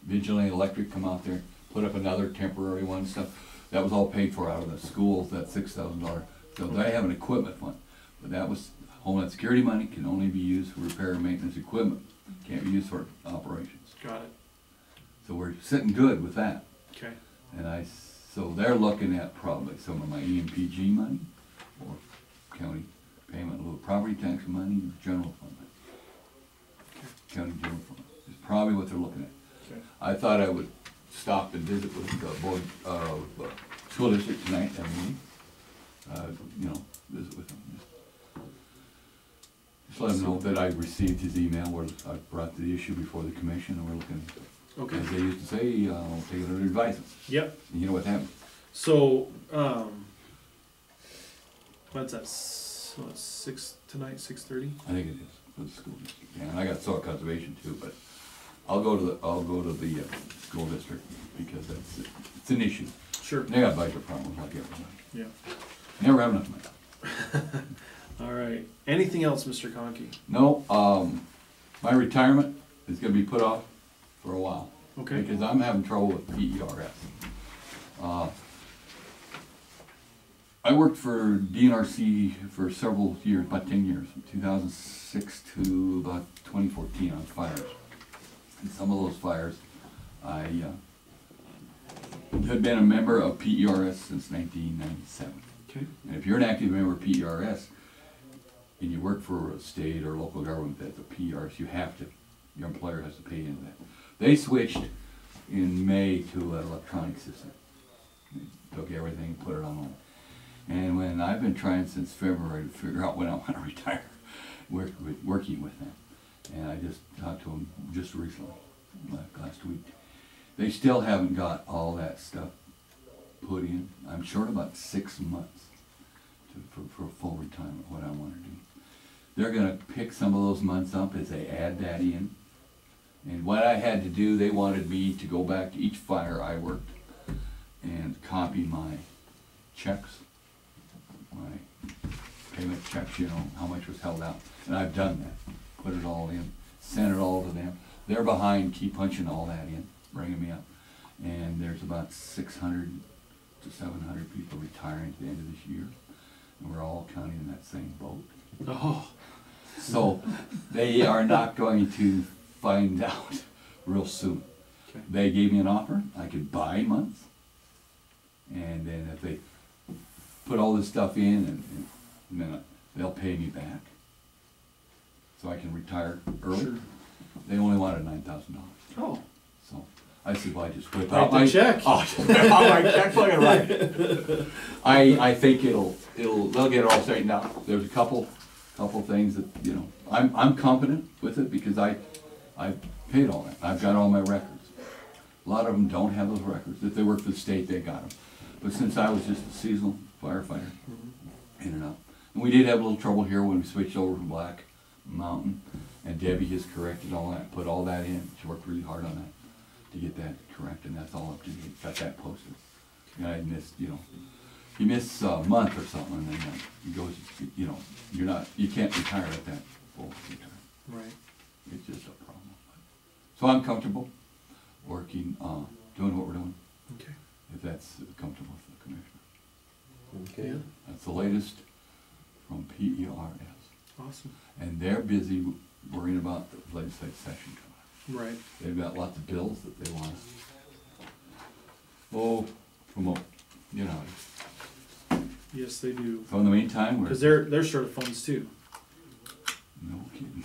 Vigilante Electric come out there, put up another temporary one and stuff. That was all paid for out of the school, that $6,000. So they have an equipment fund, but that was Homeland Security money, can only be used for repair and maintenance equipment, can't be used for operations. got it, So we're sitting good with that. okay, And so they're looking at probably some of my EMPG money, or county payment, a little property tax money, or general fund money. County general fund, is probably what they're looking at. okay. I thought I would stop and visit with the board, school district tonight, that meeting. Visit with them. Just let them know that I received his email, where I brought the issue before the commission, and we're looking, Okay, as they used to say, take it under advisement. yep, And you know what happened? so, what's that, so it's 6 tonight, 6:30? I think it is for the school district. Yeah, and I got soil conservation too, but I'll go to the school district, because it's an issue. Sure, They got budget problems like everybody. yeah. Never have enough money. All right, anything else, Mr. Conkey? No, my retirement is gonna be put off for a while. Okay, Because I'm having trouble with PERS. I worked for DNRC for several years, about 10 years, from 2006 to about 2014 on fires. And some of those fires, I had been a member of PERS since 1997. okay, And if you're an active member of PERS, and you work for a state or local government that's a PERS, you have to, your employer has to pay into that. They switched in May to an electronic system. They took everything and put it online. And when I've been trying since February to figure out when I want to retire, working with them. And I just talked to them just recently, last week. They still haven't got all that stuff put in. I'm short about 6 months for full retirement, what I want to do. They're gonna pick some of those months up as they add that in. And what I had to do, they wanted me to go back to each fire I worked and copy my checks, my payment checks, how much was held out. And I've done that, put it all in, sent it all to them. They're behind, keep punching all that in, bringing me up. And there's about 600 to 700 people retiring at the end of this year. And we're all counting in that same boat. oh, So they are not going to find out real soon. Okay. They gave me an offer, I could buy months, and then if they put all this stuff in and then they'll pay me back. So I can retire early. Sure. They only wanted $9,000. Oh, So I said, well, I just whip write out the my check. Oh, my checkbook and write it. I think they'll get it all straightened out. There's a couple things that, you know, I'm confident with it because I paid all that. I've got all my records. A lot of them don't have those records. If they work for the state, they got them. But since I was just a seasonal firefighter, in and out. And we did have a little trouble here when we switched over from Black Mountain. And Debbie has corrected all that, put all that in. She worked really hard on that to get that correct, and that's all up to date. Got that posted. And I missed, you know, you miss a month or something, and then it goes, you know, you can't retire at that full retirement. Right. It's just a problem. So I'm comfortable working, doing what we're doing, Okay. if that's comfortable with the commissioner. Okay. Yeah. That's the latest from PERS. Awesome. And they're busy worrying about the legislative session coming up. Right. They've got lots of bills that they want to promote, you know. Yes, they do. So in the meantime, we're, Because they're short of funds too. no kidding.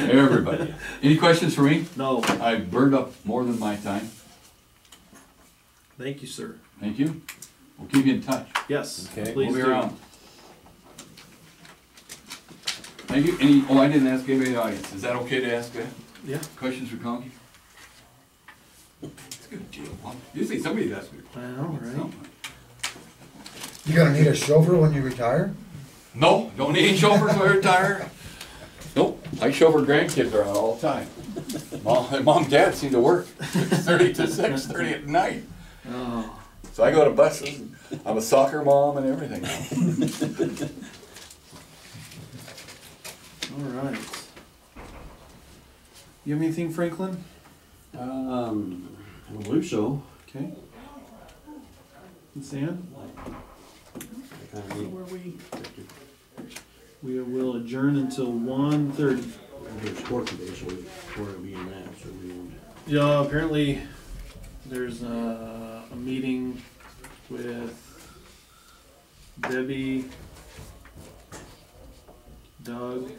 Everybody. Any questions for me? No. I burned up more than my time. Thank you, sir. Thank you. We'll keep you in touch. Yes. Okay. Please We'll be do. around. Thank you. I didn't ask anybody in the audience. Is that okay to ask that? Yeah. Questions for Conky? It's a good deal. Usually somebody asks me. I know, right? You gonna need a chauffeur when you retire? No, don't need any chauffeurs when I retire. Nope, I chauffeur grandkids around all the time. Mom and dad seem to work 6:30 to 6:30 at night. Oh. So I go to buses. I'm a soccer mom and everything now. All right. You have anything, Franklin? I believe so. Okay. Sam? I kinda So need- were we, We will adjourn until 1:30. There's court today, so we're gonna be in that, so we won't. Yeah, apparently there's a meeting with Debbie, Doug,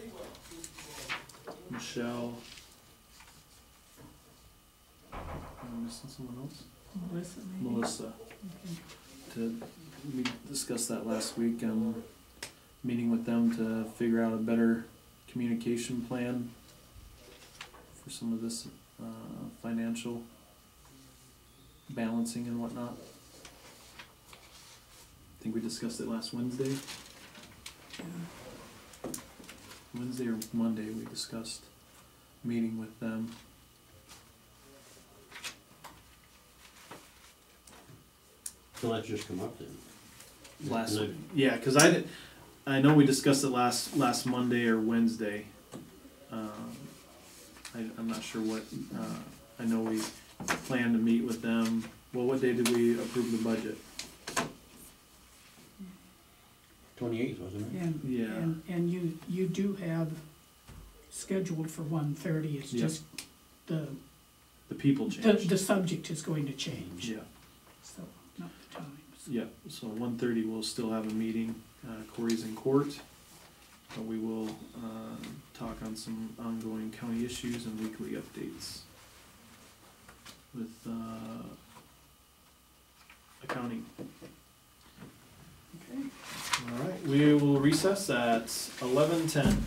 Michelle. Am I missing someone else? Melissa, maybe? Melissa. Okay. We discussed that last week. Meeting with them to figure out a better communication plan for some of this financial balancing and whatnot. I think we discussed it last Wednesday. Yeah. Wednesday or Monday we discussed meeting with them. So let's just come up then. Last, Like- yeah, because I know we discussed it last Monday or Wednesday. I'm not sure what, I know we planned to meet with them. Well, what day did we approve the budget? 28th, wasn't it? And, Yeah. and you do have scheduled for 1:30, it's Yeah. just the, The people changed. the subject is going to change, Yeah, so, not the times. yeah, so 1:30 we'll still have a meeting, Corey's in court. But we will, talk on some ongoing county issues and weekly updates with, accounting. Okay. All right, we will recess at 11:10.